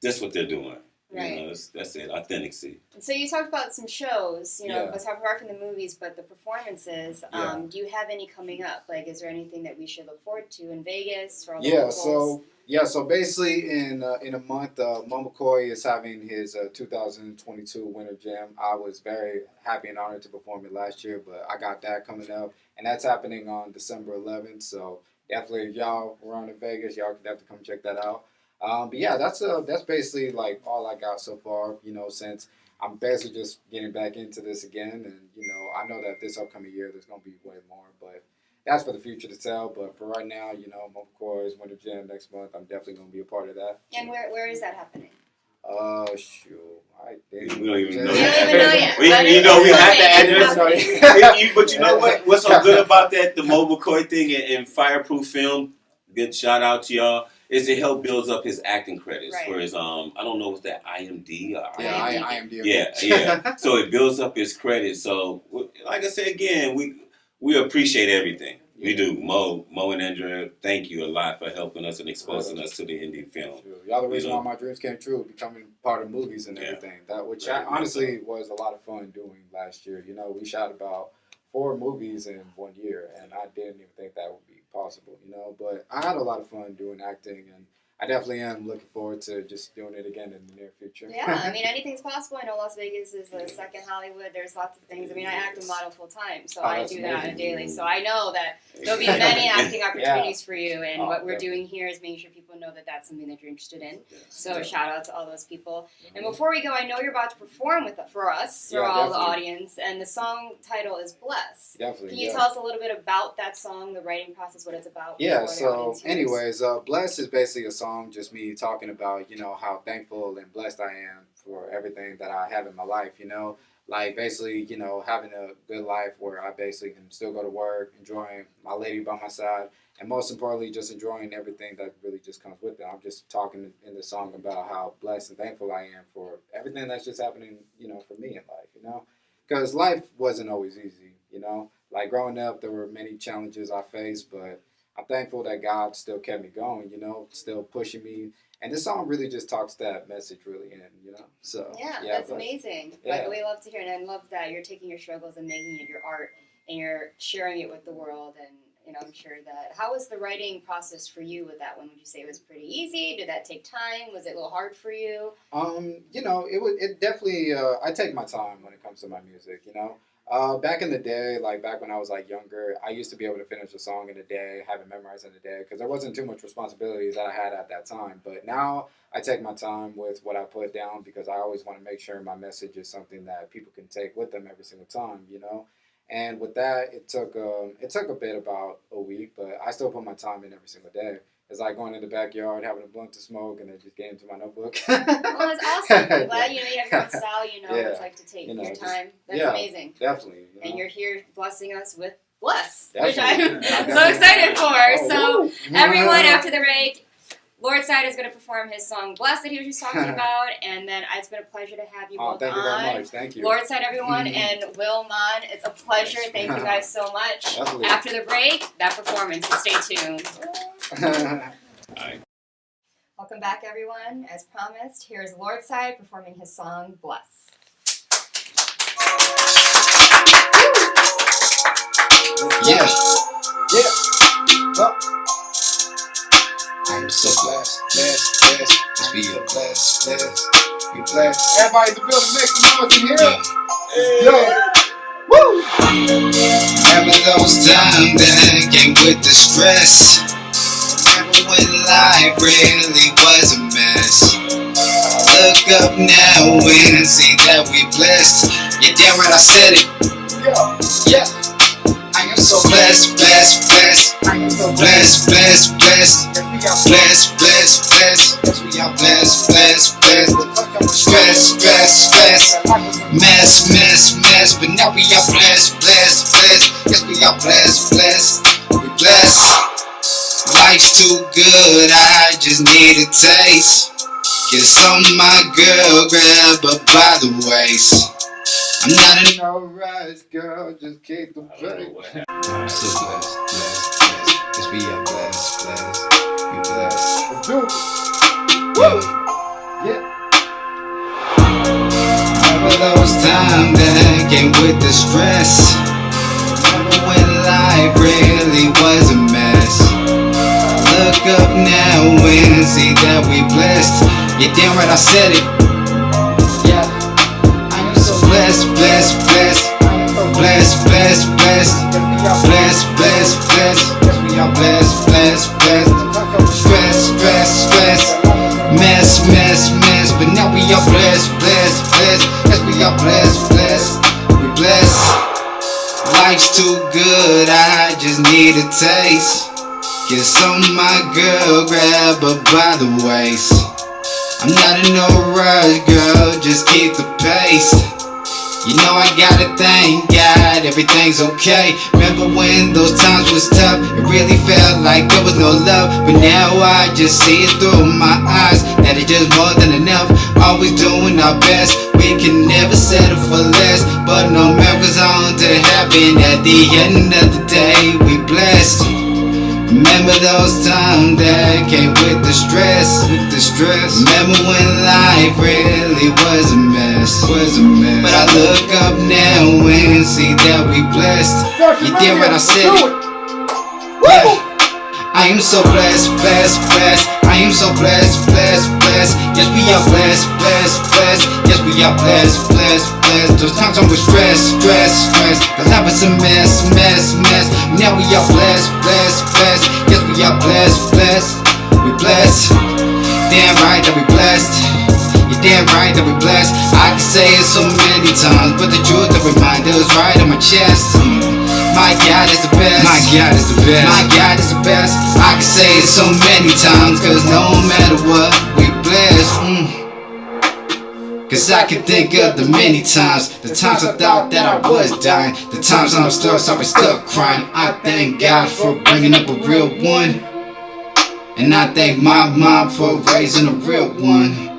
this what they're doing. Right. You know, that's it. Authenticity. So you talked about some shows, you know, apart from the movies, but the performances. Do you have any coming up? Like, is there anything that we should look forward to in Vegas for all the locals? So basically in a month, Mo McCoy is having his 2022 Winter Jam. I was very happy and honored to perform it last year, but I got that coming up, and that's happening on December 11th. So definitely, if y'all were on in Vegas, y'all can have to come check that out. But yeah, that's basically like all I got so far. You know, since I'm basically just getting back into this again, and you know, I know that this upcoming year there's gonna be way more, but that's for the future to tell. But for right now, you know, Mo McCoy's Winter Jam next month. I'm definitely gonna be a part of that. And where is that happening? Shoot. We don't even know. We don't even know yet. We had the address. But you know what? What's so good about that, the Mo McCoy thing and Fireproof Film, good shout out to y'all, is it helped builds up his acting credits for his, I don't know, what's that, IMD? Or IMD. Yeah. So it builds up his credits. So, like I said again, we appreciate everything. We do. Mo and Andrea, thank you a lot for helping us and exposing us to the indie film. Y'all the reason why my dreams came true, becoming part of movies and everything. That which honestly was a lot of fun doing last year. You know, we shot about 4 movies in 1 year, and I didn't even think that would be possible. You know, but I had a lot of fun doing acting, and I definitely am looking forward to just doing it again in the near future. Yeah, I mean, anything's possible. I know Las Vegas is the second Hollywood. There's lots of things. I mean, I act and model full time, so I do that on a daily. So I know that there'll be many acting opportunities for you, and what we're doing here is making sure people know that that's something that you're interested in. So shout out to all those people. And before we go, I know you're about to perform for us, for all the audience, and the song title is Bless. Definitely. Can you tell us a little bit about that song, the writing process, what it's about? Yeah, so anyways, Bless is basically a song, just me talking about, you know, how thankful and blessed I am for everything that I have in my life, you know, like basically, you know, having a good life where I basically can still go to work, enjoying my lady by my side, and most importantly, just enjoying everything that really just comes with it. I'm just talking in the song about how blessed and thankful I am for everything that's just happening, you know, for me in life, you know, because life wasn't always easy, you know, like growing up, there were many challenges I faced, but I'm thankful that God still kept me going, you know, still pushing me. And this song really just talks that message really in, you know. So that's amazing. Like, we love to hear it, and I love that you're taking your struggles and making it your art, and you're sharing it with the world. And you know, I'm sure that. How was the writing process for you with that one? Would you say it was pretty easy? Did that take time? Was it a little hard for you? You know, it definitely. I take my time when it comes to my music, you know. Back in the day, like back when I was like younger, I used to be able to finish a song in a day, have it memorized in a day, because there wasn't too much responsibilities that I had at that time. But now I take my time with what I put down because I always want to make sure my message is something that people can take with them every single time, you know. And with that, it took a bit about a week, but I still put my time in every single day. It's like going in the backyard, having a blunt to smoke, and then just getting into my notebook. Well, that's awesome. I'm glad you have your own style. Yeah. It's like to take your Just, time. That's amazing. Definitely. And you're here blessing us with Bless, Definitely. which I'm so excited for. Oh, So woo. everyone, after the break, Lordside is going to perform his song Bless that he was just talking about, and then it's been a pleasure to have you both thank you on. very much. Thank you. Lordside, everyone, and Will Mon, it's a pleasure. Thank you guys so much. Definitely. After the break, that performance, so stay tuned. Welcome back, everyone. As promised, here's Lordside performing his song Bless. Yeah. Well, I'm so blessed. Just be a blessed. Be blessed. everybody in the building, make some noise in here. Yeah. Yo. Woo! Remember those times that came with the stress. Remember when life really was a mess. Look up now and see that we blessed. Yeah, damn right I said it. Yeah. I am so blessed. I am so Blessed. Yes, we got Blessed. Yes, we got Blessed. Mess. But now we are blessed. Yes, we are blessed. We blessed. Life's too good, I just need a taste. Kiss on my girl, grab her by the waist. I'm not in no rush, girl, just keep the faith. I'm so blessed. Yes, we are blessed. We blessed. Do it. Woo! Yeah. Remember those times that came with the stress. Remember when life really was a mess. Look up now and see that we blessed. Yeah, damn right I said it. Yeah, I am so blessed. Blessed. Yes, we are blessed. Stress. Mess. But now we are blessed. Yes, we are blessed. We blessed. Life's too good, I just need a taste. Kiss on my girl, grab her by the waist. I'm not in no rush, girl, just keep the pace. You know I gotta thank God, everything's okay. Remember when those times was tough, it really felt like there was no love. But now I just see it through my eyes, that it's just more than enough. Always doing our best, we can never settle for less. But no miracles on to happen, at the end of the day we blessed. Remember those times that came with the stress. Remember when life really was a mess. But I look up now and see that we blessed. You did what I said. Yeah. I am so blessed. I am so blessed. Yes, we are blessed. Yes, we are blessed. Those times I'm with stress. The life was a mess. Now we are blessed. Yes, we are blessed. We blessed. Damn right that we blessed. You're damn right that we blessed. I can say it so many times, but the truth that reminder is right on my chest. My God is the best. My God is the best. I can say it so many times, cause no matter what, we blessed. Cause I can think of the many times, the times I thought that I was dying, the times I'm stuck crying. I thank God for bringing up a real one, and I thank my mom for raising a real one.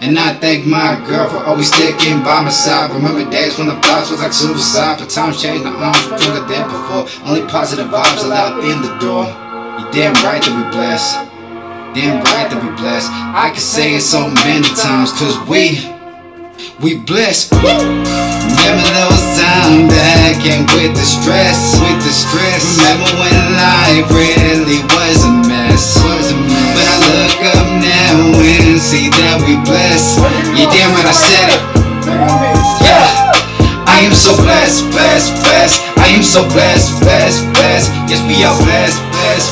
And I thank my girl for always sticking by my side. Remember days when the thoughts was like suicide, but times changed, now I'm stronger than before. Only positive vibes allowed in the door. You damn right that we blessed. Damn right that we blessed. I can say it so many times, cause we blessed. Remember those times that came with the stress. Remember when life really was a mess. But I look up now and see that we blessed. You damn right I said it. Yeah. I am so blessed. I am so blessed. Yes, we are blessed. Yes,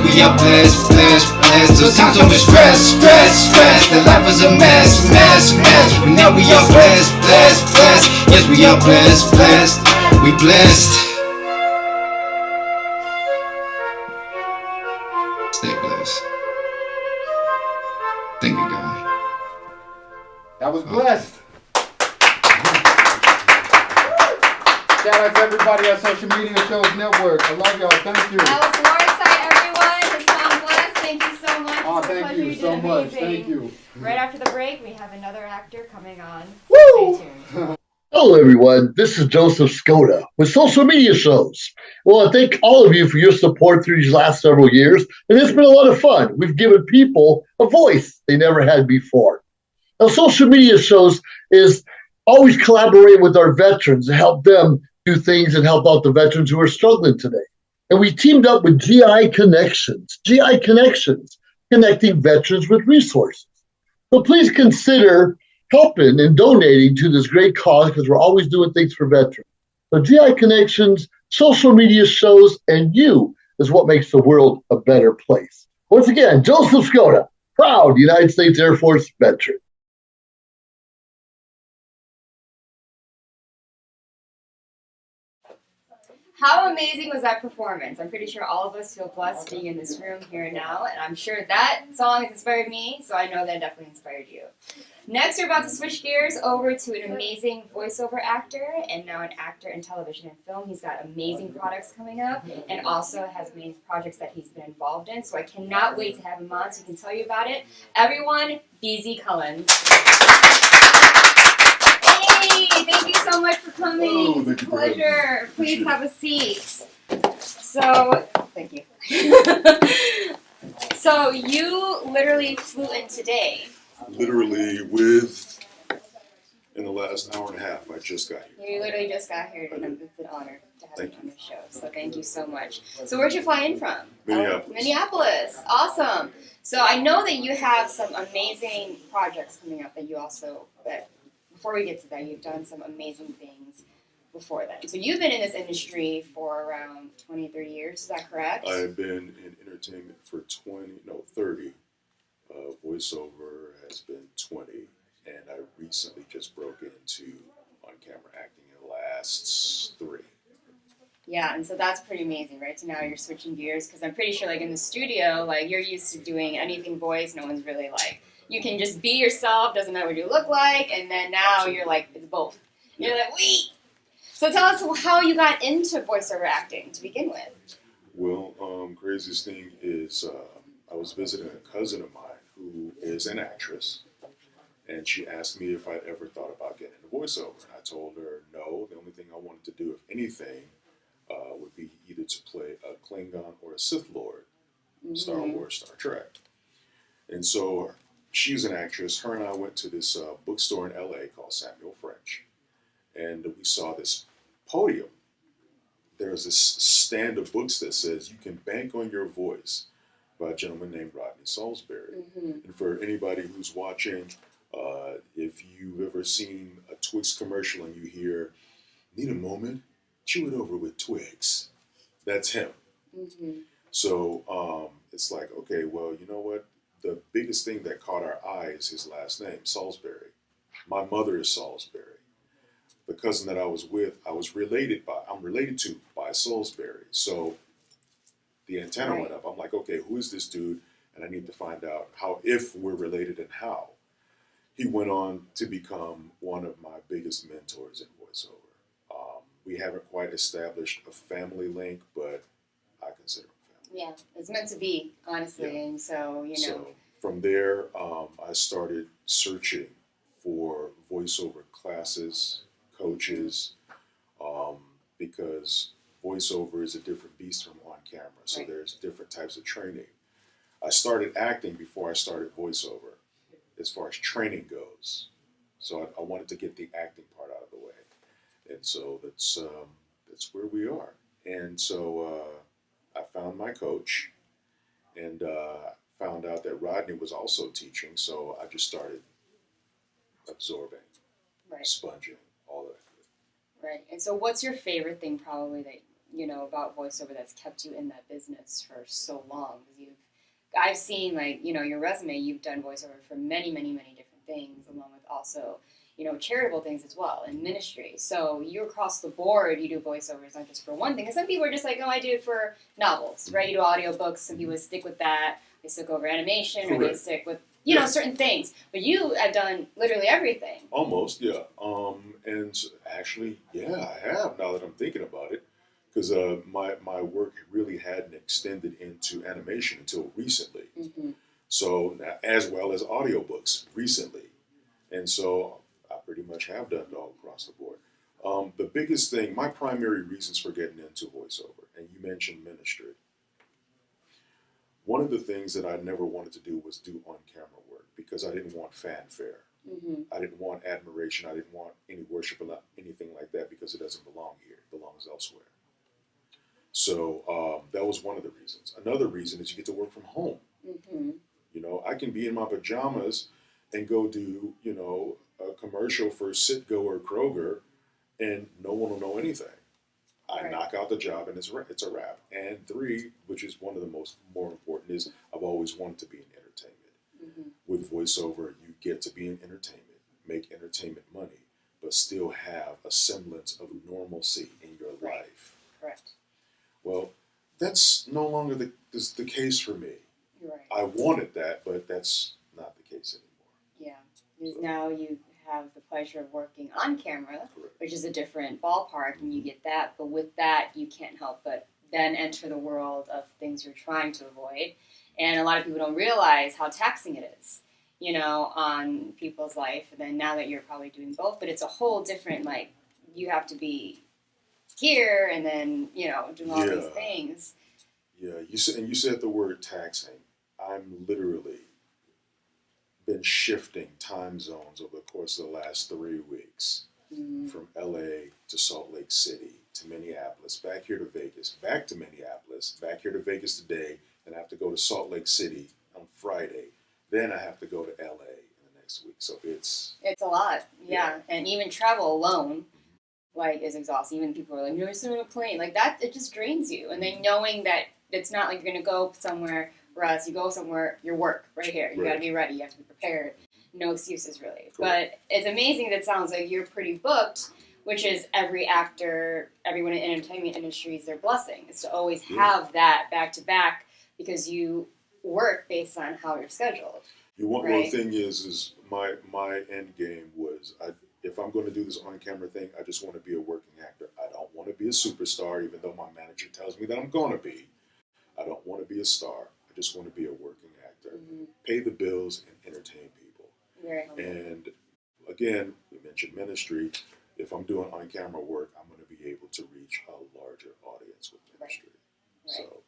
we are blessed. Those times when we stress. The life was a mess. But now we are blessed. Yes, we are blessed. We blessed. That was blessed. Shout out to everybody at Social Media Shows Network. I love y'all. Thank you. That was Laura's side, everyone. The song Blessed. Thank you so much. Oh, It's a thank pleasure. you did so much. amazing. Thank you. Right after the break, we have another actor coming on. Woo! Stay tuned. Hello, everyone. This is Joseph Skoda with Social Media Shows. Well, I thank all of you for your support through these last several years, and it's been a lot of fun. We've given people a voice they never had before. Now, Social Media Shows is always collaborating with our veterans to help them do things and help out the veterans who are struggling today. And we teamed up with GI Connections, connecting veterans with resources. So please consider helping and donating to this great cause because we're always doing things for veterans. So GI Connections, Social Media Shows, and you is what makes the world a better place. Once again, Joseph Skoda, proud United States Air Force veteran. How amazing was that performance? I'm pretty sure all of us feel blessed being in this room here now, and I'm sure that song has inspired me, so I know that definitely inspired you. Next, we're about to switch gears over to an amazing voiceover actor and now an actor in television and film. He's got amazing products coming up and also has many projects that he's been involved in, so I cannot wait to have him on so he can tell you about it. Everyone, BZ Cullins. Hey, thank you so much for coming. Oh, it's a pleasure. Please have a seat. So, thank you. So, you literally flew in today. Literally in the last hour and a half, I just got here. You literally just got here, and it's an honor to have Thank you on the show. So, thank you so much. So, where'd you fly in from? Minneapolis. Minneapolis. Awesome. So, I know that you have some amazing projects coming up that you also, but before we get to that, you've done some amazing things before that. So you've been in this industry for around 20, 30 years, is that correct? I've been in entertainment for 30. Voiceover has been 20, and I recently just broke into on-camera acting in the last 3. Yeah, and so that's pretty amazing, right? So now you're switching gears, because I'm pretty sure, like, in the studio, like, you're used to doing anything voice, no one's really, like, you can just be yourself, doesn't matter what you look like, and then now you're like, it's both. You're like, wait! So tell us how you got into voiceover acting to begin with. Well, craziest thing is I was visiting a cousin of mine who is an actress, and she asked me if I'd ever thought about getting into voiceover, and I told her no. The only thing I wanted to do, if anything, would be either to play a Klingon or a Sith Lord, Star Wars, Star Trek. And so she's an actress. Her and I went to this bookstore in LA called Samuel French, and we saw this podium. There's this stand of books that says you can bank on your voice by a gentleman named Rodney Salisbury. And for anybody who's watching, if you've ever seen a Twix commercial and you hear, "Need a moment? Chew it over with Twix." That's him. So it's like, okay, well, you know what? The biggest thing that caught our eye is his last name, Salisbury. My mother is Salisbury. The cousin that I was with, I'm related to by Salisbury. So the antenna went up. I'm like, okay, who is this dude? And I need to find out if we're related and how. He went on to become one of my biggest mentors in voiceover. We haven't quite established a family link, but I consider him family. Yeah, it's meant to be, honestly, Yeah. and so, you know. So from there, I started searching for voiceover classes, coaches, because voiceover is a different beast from on camera. So there's different types of training. I started acting before I started voiceover, as far as training goes. So I wanted to get the acting part out of the way. And so that's where we are. And so I found my coach and found out that Rodney was also teaching. So I just started absorbing, sponging, all that. Right. And so what's your favorite thing probably that, you know, about voiceover that's kept you in that business for so long? I've seen, like, you know, your resume, you've done voiceover for many, many, many different things, along with also, you know, charitable things as well, and ministry. So you across the board, you do voiceovers, not just for one thing. Because some people are just like, oh, I do it for novels, right? You do audiobooks, some people stick with that. they stick over animation or they Correct. stick with Yeah. certain things. But you have done literally everything. Almost, yeah. Actually, yeah, I have now that I'm thinking about it, because my work really hadn't extended into animation until recently. Mm-hmm. So as well as audiobooks recently, and so I pretty much have done it all across the board. The biggest thing, my primary reasons for getting into voiceover, and you mentioned ministry. One of the things that I never wanted to do was do on-camera work because I didn't want fanfare. Mm-hmm. I didn't want admiration. I didn't want any worship or anything like that because it doesn't belong here. It belongs elsewhere. So that was one of the reasons. Another reason is you get to work from home. Mm-hmm. You know, I can be in my pajamas and go do, a commercial for Citgo or Kroger, and no one will know anything. I Right. knock out the job and it's a wrap. And three, which is one of the more important, is I've always wanted to be in entertainment. Mm-hmm. With voiceover, you get to be in entertainment, make entertainment money, but still have a semblance of normalcy in your Right. life. Correct. Well, that's no longer the case for me. You're right. I wanted that, but that's not the case anymore. Yeah. Because now you have the pleasure of working on camera, Correct. which is a different ballpark, and you get that. But with that, you can't help but then enter the world of things you're trying to avoid. And a lot of people don't realize how taxing it is, on people's life. And then now that you're probably doing both, but it's a whole different, you have to be here and then, doing all these Yeah. things. Yeah, you said the word taxing. I'm literally been shifting time zones over the course of the last 3 weeks, Mm-hmm. from LA to Salt Lake City to Minneapolis, back here to Vegas, back to Minneapolis, back here to Vegas today, and I have to go to Salt Lake City on Friday. Then I have to go to LA in the next week. So it's It's a lot, yeah. Yeah. And even travel alone, is exhausting. Even people are like, you're sitting on a plane. Like, that, it just drains you. And then knowing that it's not like you're going to go somewhere, Russ, you go somewhere, your work, right here. You got to Right. be ready. You have to be prepared. No excuses, really. Correct. But it's amazing that it sounds like you're pretty booked, which is every actor, everyone in the entertainment industry is their blessing, is to always have that back-to-back because you work based on how you're scheduled. Well, Right. the thing is my end game was if I'm going to do this on-camera thing, I just want to be a working actor. I don't want to be a superstar, even though my manager tells me that I'm going to be. I don't want to be a star. I just want to be a working actor, Mm-hmm. pay the bills, and entertain people. Very humble. And again, you mentioned ministry. If I'm doing on-camera work, I'm going to be able to reach a larger audience with ministry. Right. So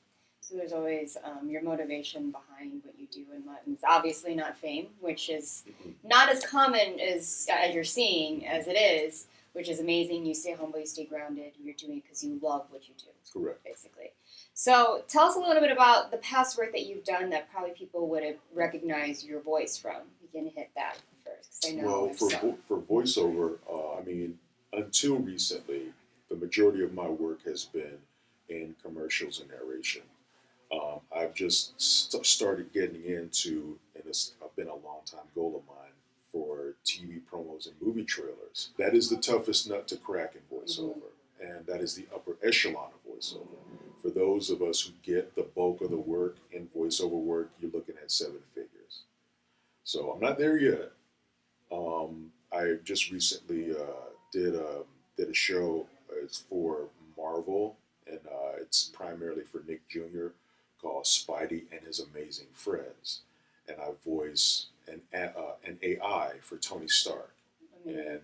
So there's always your motivation behind what you do, and it's obviously not fame, which is not as common as you're seeing as it is, which is amazing. You stay humble, you stay grounded, you're doing it because you love what you do. correct. Basically. So tell us a little bit about the past work that you've done that probably people would have recognized your voice from. You can hit that first, because I know Well, there's for some. for voiceover, until recently, the majority of my work has been in commercials and narration. I've just started getting into, and it's been a long time goal of mine, for TV promos and movie trailers. That is the toughest nut to crack in voiceover, and that is the upper echelon of voiceover. For those of us who get the bulk of the work in voiceover work, you're looking at 7 figures. So I'm not there yet. I just recently did a show. It's for Marvel, and it's primarily for Nick Jr., called Spidey and His Amazing Friends, and I voice an AI for Tony Stark, and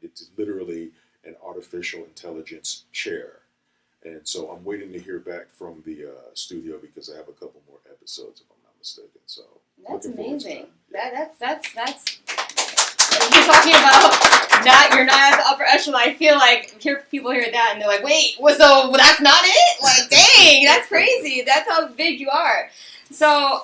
it's literally an artificial intelligence chair. And so I'm waiting to hear back from the studio because I have a couple more episodes, if I'm not mistaken. So That's looking forward to amazing. that. That's. You're talking about you're not at the upper echelon. I feel like people hear that and they're like, wait, so that's not it? Like, dang, that's crazy. That's how big you are. So,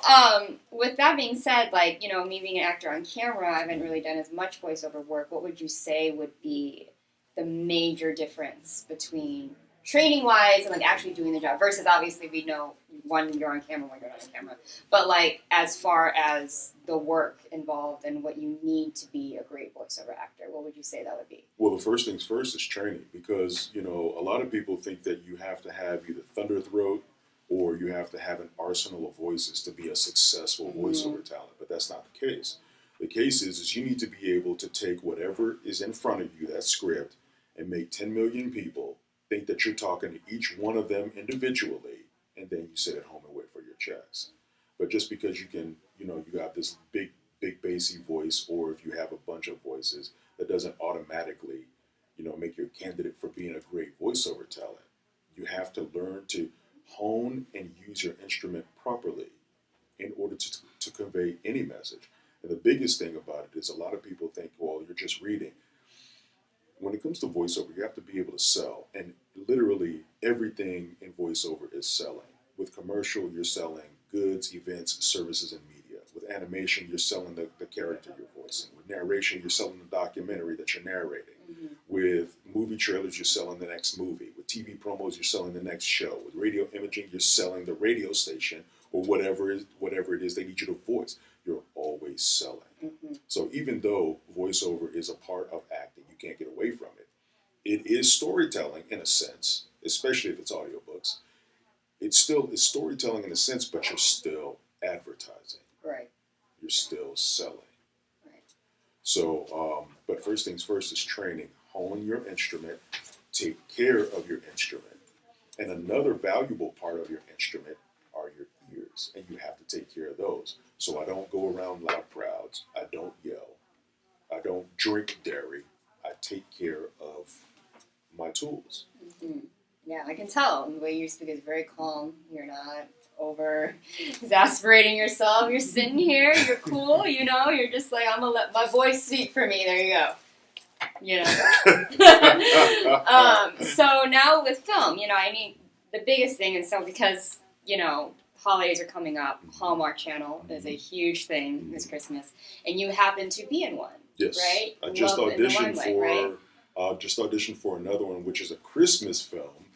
with that being said, me being an actor on camera, I haven't really done as much voiceover work. What would you say would be the major difference between training-wise and actually doing the job versus obviously we know when you're on camera, when you're not on camera, but as far as the work involved and what you need to be a great voiceover actor, what would you say that would be? Well, the first things first is training, because a lot of people think that you have to have either thunder throat or you have to have an arsenal of voices to be a successful voiceover talent. But that's not the case. The case is you need to be able to take whatever is in front of you, that script, and make 10 million people think that you're talking to each one of them individually, and then you sit at home and wait for your checks. But just because you can, you got this big bassy voice, or if you have a bunch of voices, that doesn't automatically, make you a candidate for being a great voiceover talent. You have to learn to hone and use your instrument properly in order to convey any message. And the biggest thing about it is a lot of people think, well, you're just reading. When it comes to voiceover, you have to be able to sell. And literally everything in voiceover is selling. With commercial, you're selling goods, events, services, and media. With animation, you're selling the character you're voicing. With narration, you're selling the documentary that you're narrating. With movie trailers, you're selling the next movie. With TV promos, you're selling the next show. With radio imaging, you're selling the radio station or whatever it is they need you to voice. You're always selling. So even though voiceover is a part of acting, you can't get away from it. It is storytelling in a sense, especially if it's audiobooks. It's storytelling in a sense, but you're still advertising. Right. You're still selling. Right. So, but first things first is training. Hone your instrument. Take care of your instrument. And another valuable part of your instrument are your ears, and you have to take care of those. So I don't go around loud crowds. I don't yell. I don't drink dairy. I take care of my tools. Yeah, I can tell. The way you speak is very calm. You're not over exasperating yourself. You're sitting here. You're cool. You're just like, I'm gonna let my voice speak for me. There you go. So now with film, the biggest thing, and so because holidays are coming up, Hallmark Channel is a huge thing this Christmas, and you happen to be in one. Yes, right? I just auditioned Limelight, for another one, which is a Christmas film,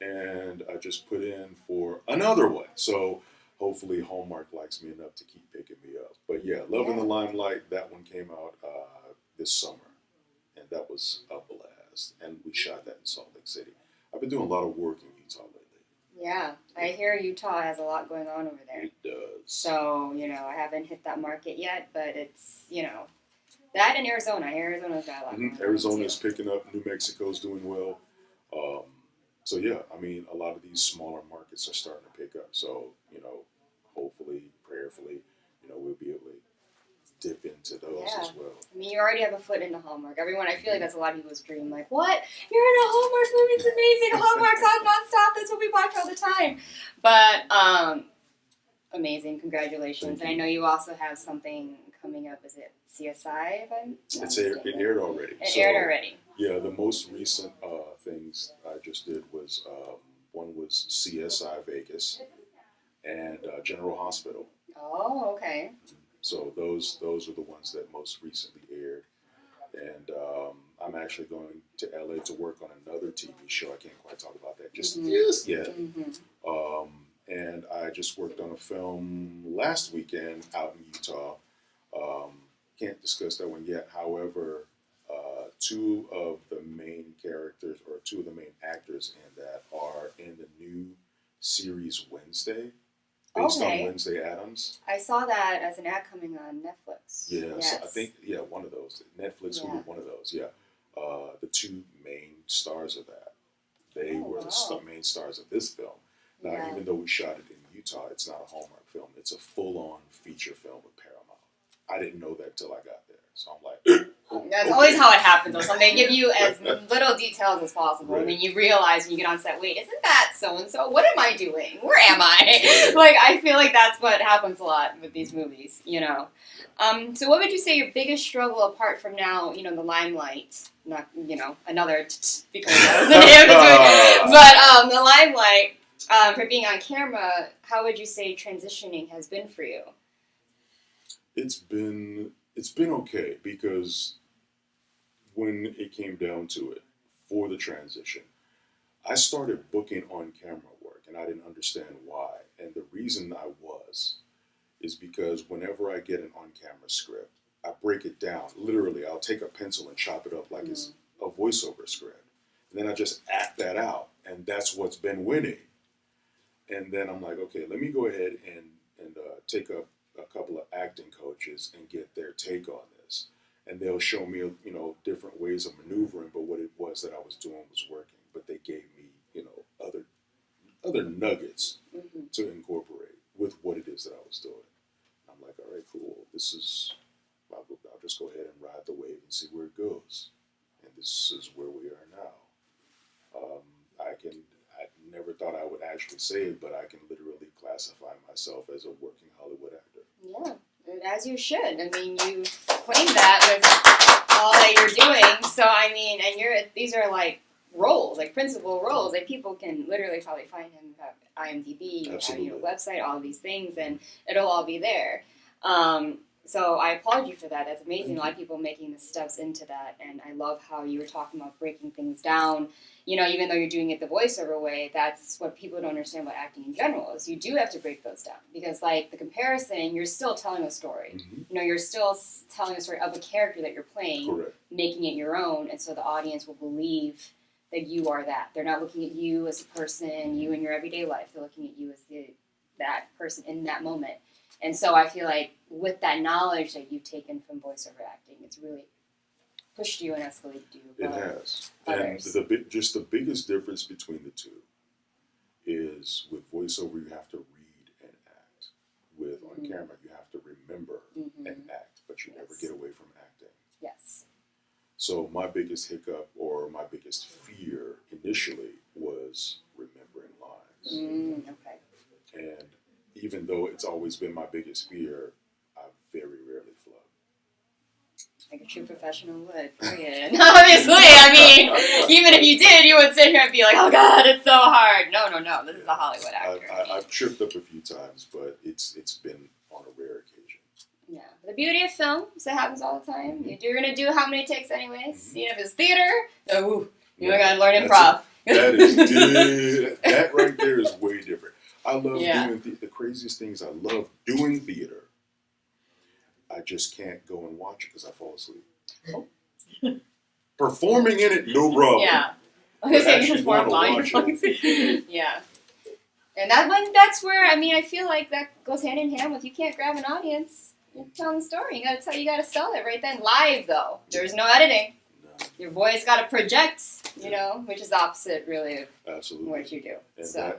and I just put in for another one. So hopefully Hallmark likes me enough to keep picking me up. But yeah, Loving the Limelight, that one came out this summer, and that was a blast. And we shot that in Salt Lake City. I've been doing a lot of work in Utah lately. Yeah, I hear Utah has a lot going on over there. It does. So, I haven't hit that market yet, but it's, that and Arizona. Arizona's got a lot going on. Arizona's picking up. New Mexico's doing well. So yeah, a lot of these smaller markets are starting to pick up. So, hopefully, prayerfully, we'll be able to dip into those as well. You already have a foot into Hallmark. Everyone, I feel like that's a lot of people's dream. Like, what? You're in a Hallmark movie? It's amazing. Hallmark's on nonstop. That's what we watch all the time. But, amazing. Congratulations. And I know you also have something coming up. Is it CSI? It aired already. It aired already. Yeah, the most recent things I just did was one was CSI Vegas and General Hospital. Oh, okay. So those are the ones that most recently aired, and I'm actually going to LA to work on another TV show. I can't quite talk about that just yet. And I just worked on a film last weekend out in Utah. Can't discuss that one yet. However, two of the main characters or two of the main actors in that are in the new series Wednesday, based on Wednesday Addams. I saw that as an ad coming on Netflix. Yeah, so I think, one of those. Netflix, Hulu, one of those, the two main stars of that. They were the main stars of this film. Now, even though we shot it in Utah, it's not a Hallmark film. It's a full-on feature film with Paramount. I didn't know that till I got there. So I'm like... That's always how it happens. Though. They give you as little details as possible, and then you realize when you get on set, wait, isn't that so-and-so? What am I doing? Where am I? I feel like that's what happens a lot with these movies, So what would you say your biggest struggle, apart from now, the Limelight, not, another, because that was the name of the movie, but the Limelight, for being on camera, how would you say transitioning has been for you? It's been okay, because when it came down to it, for the transition, I started booking on-camera work, and I didn't understand why. And the reason I is because whenever I get an on-camera script, I break it down. Literally, I'll take a pencil and chop it up like it's a voiceover script. And then I just act that out, and that's what's been winning. And then I'm like, okay, let me go ahead and take up a couple of acting coaches and get their take on this. And they'll show me, different ways of maneuvering, but what it was that I was doing was working. But they gave me, other nuggets to incorporate with what it is that I was doing. I'm like, all right, cool. I'll just go ahead and ride the wave and see where it goes. And this is where we are now. I never thought I would actually say it, but I can literally classify myself as a working Hollywood actor. Yeah, as you should. I mean, you claim that with all that you're doing. So, I mean, and these are like roles, like principal roles. Like people can literally probably find him at IMDb, your website, all of these things, and it'll all be there. So I applaud you for that. That's amazing. A lot of people making the steps into that, and I love how you were talking about breaking things down. Even though you're doing it the voiceover way, that's what people don't understand about acting in general is you do have to break those down because, like the comparison, you're still telling a story. You're still telling a story of a character that you're playing, Correct. Making it your own, and so the audience will believe that you are that. They're not looking at you as a person, you in your everyday life. They're looking at you as that person in that moment. And so I feel like with that knowledge that you've taken from voiceover acting, it's really pushed you and escalated you. It has. Others. And the biggest difference between the two is with voiceover you have to read and act. With on camera you have to remember and act, but you never get away from acting. Yes. So my biggest hiccup or my biggest fear initially was remembering lines. Okay. And even though it's always been my biggest fear, I very rarely flub. Like a true professional would, period. Obviously, I mean, even if you did, you would sit here and be like, oh God, it's so hard. No, this is a Hollywood actor. I've tripped up a few times, but it's been on a rare occasion. Yeah. The beauty of film is it happens all the time. You're going to do how many takes anyways? If it's theater, you got to learn improv. That is that right there is way different. I love doing the craziest things. I love doing theater. I just can't go and watch it because I fall asleep. Performing in it, no problem. Yeah. I was going to say perform while you're falling asleep. Yeah. And that's where, I feel like that goes hand in hand with you can't grab an audience. You're telling the story. You got to sell it right then. Live, though. There's no editing. No. Your voice got to project, which is opposite, really, of what you do.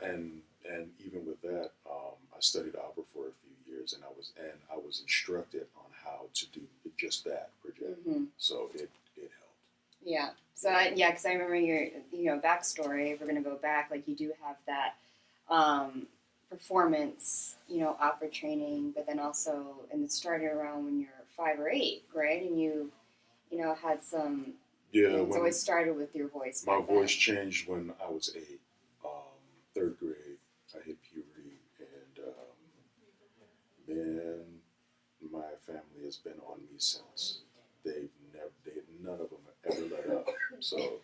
And and even with that, I studied opera for a few years, and I was instructed on how to do just that, project. So it helped. Yeah. So because I remember your backstory. If we're gonna go back, like you do have that performance, opera training, but then also, and it started around when you're 5 or 8, right? And you had some. Yeah. It's always started with your voice. My voice changed when I was 8. 3rd grade. I hit puberty, and man, my family has been on me since. None of them have ever let up. So,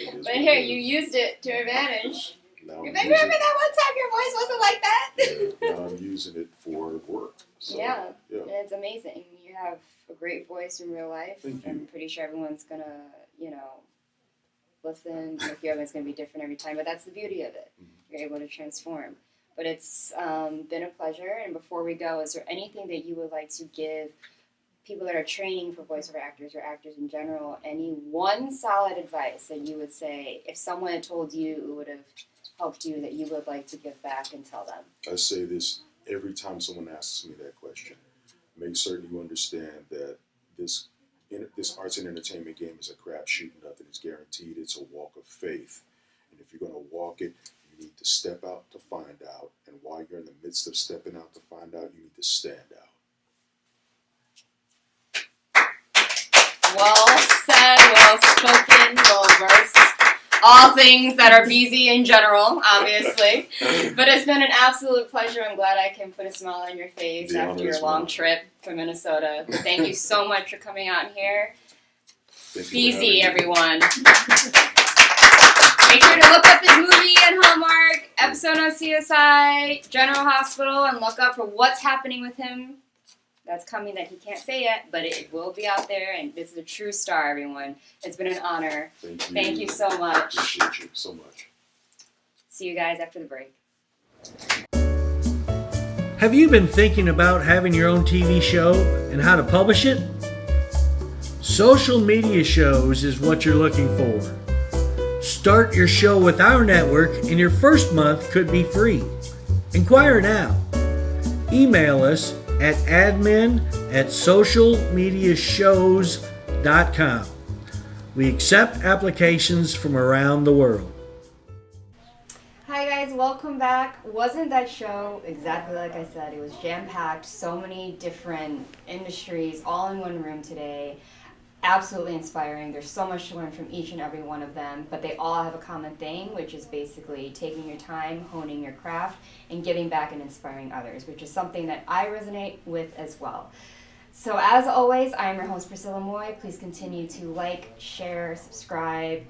but here you used it to advantage. Remember that one time your voice wasn't like that? Yeah, now I'm using it for work. So, yeah, and it's amazing. You have a great voice in real life. Thank you. I'm pretty sure everyone's gonna, listen. Everyone's gonna be different every time, but that's the beauty of it. You're able to transform. But it's been a pleasure. And before we go, is there anything that you would like to give people that are training for voiceover actors or actors in general, any one solid advice that you would say, if someone had told you it would have helped you, that you would like to give back and tell them? I say this every time someone asks me that question. Make certain you understand that this arts and entertainment game is a crapshoot. Nothing is guaranteed. It's a walk of faith. And if you're going to walk it, you need to step out to find out. And while you're in the midst of stepping out to find out, you need to stand out. Well said, well spoken, well versed. All things that are BZ in general, obviously. But it's been an absolute pleasure. I'm glad I can put a smile on your face after your long trip from Minnesota. Thank you so much for coming out here. BZ, everyone. Make sure to look up this movie on Hallmark, episode on CSI, General Hospital, and look up for what's happening with him. That's coming that he can't say yet, but it will be out there, and this is a true star, everyone. It's been an honor. Thank you. Thank you so much. Appreciate you so much. See you guys after the break. Have you been thinking about having your own TV show and how to publish it? Social media shows is what you're looking for. Start your show with our network and your first month could be free. Inquire now. Email us at admin@socialmediashows.com. We accept applications from around the world. Hi guys, welcome back. Wasn't that show exactly like I said? It was jam-packed, so many different industries all in one room today. Absolutely inspiring. There's so much to learn from each and every one of them, but they all have a common thing, which is basically taking your time, honing your craft, and giving back and inspiring others, which is something that I resonate with as well. So as always, I am your host, Priscilla Moy. Please continue to like, share, subscribe,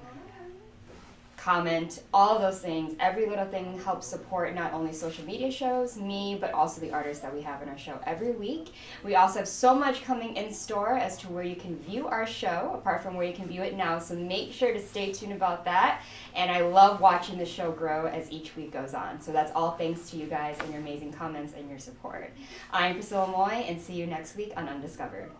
comment, all of those things. Every little thing helps support not only social media shows, me, but also the artists that we have in our show every week. We also have so much coming in store as to where you can view our show, apart from where you can view it now, so make sure to stay tuned about that. And I love watching the show grow as each week goes on. So that's all thanks to you guys and your amazing comments and your support. I'm Priscilla Moy, and see you next week on Undiscovered.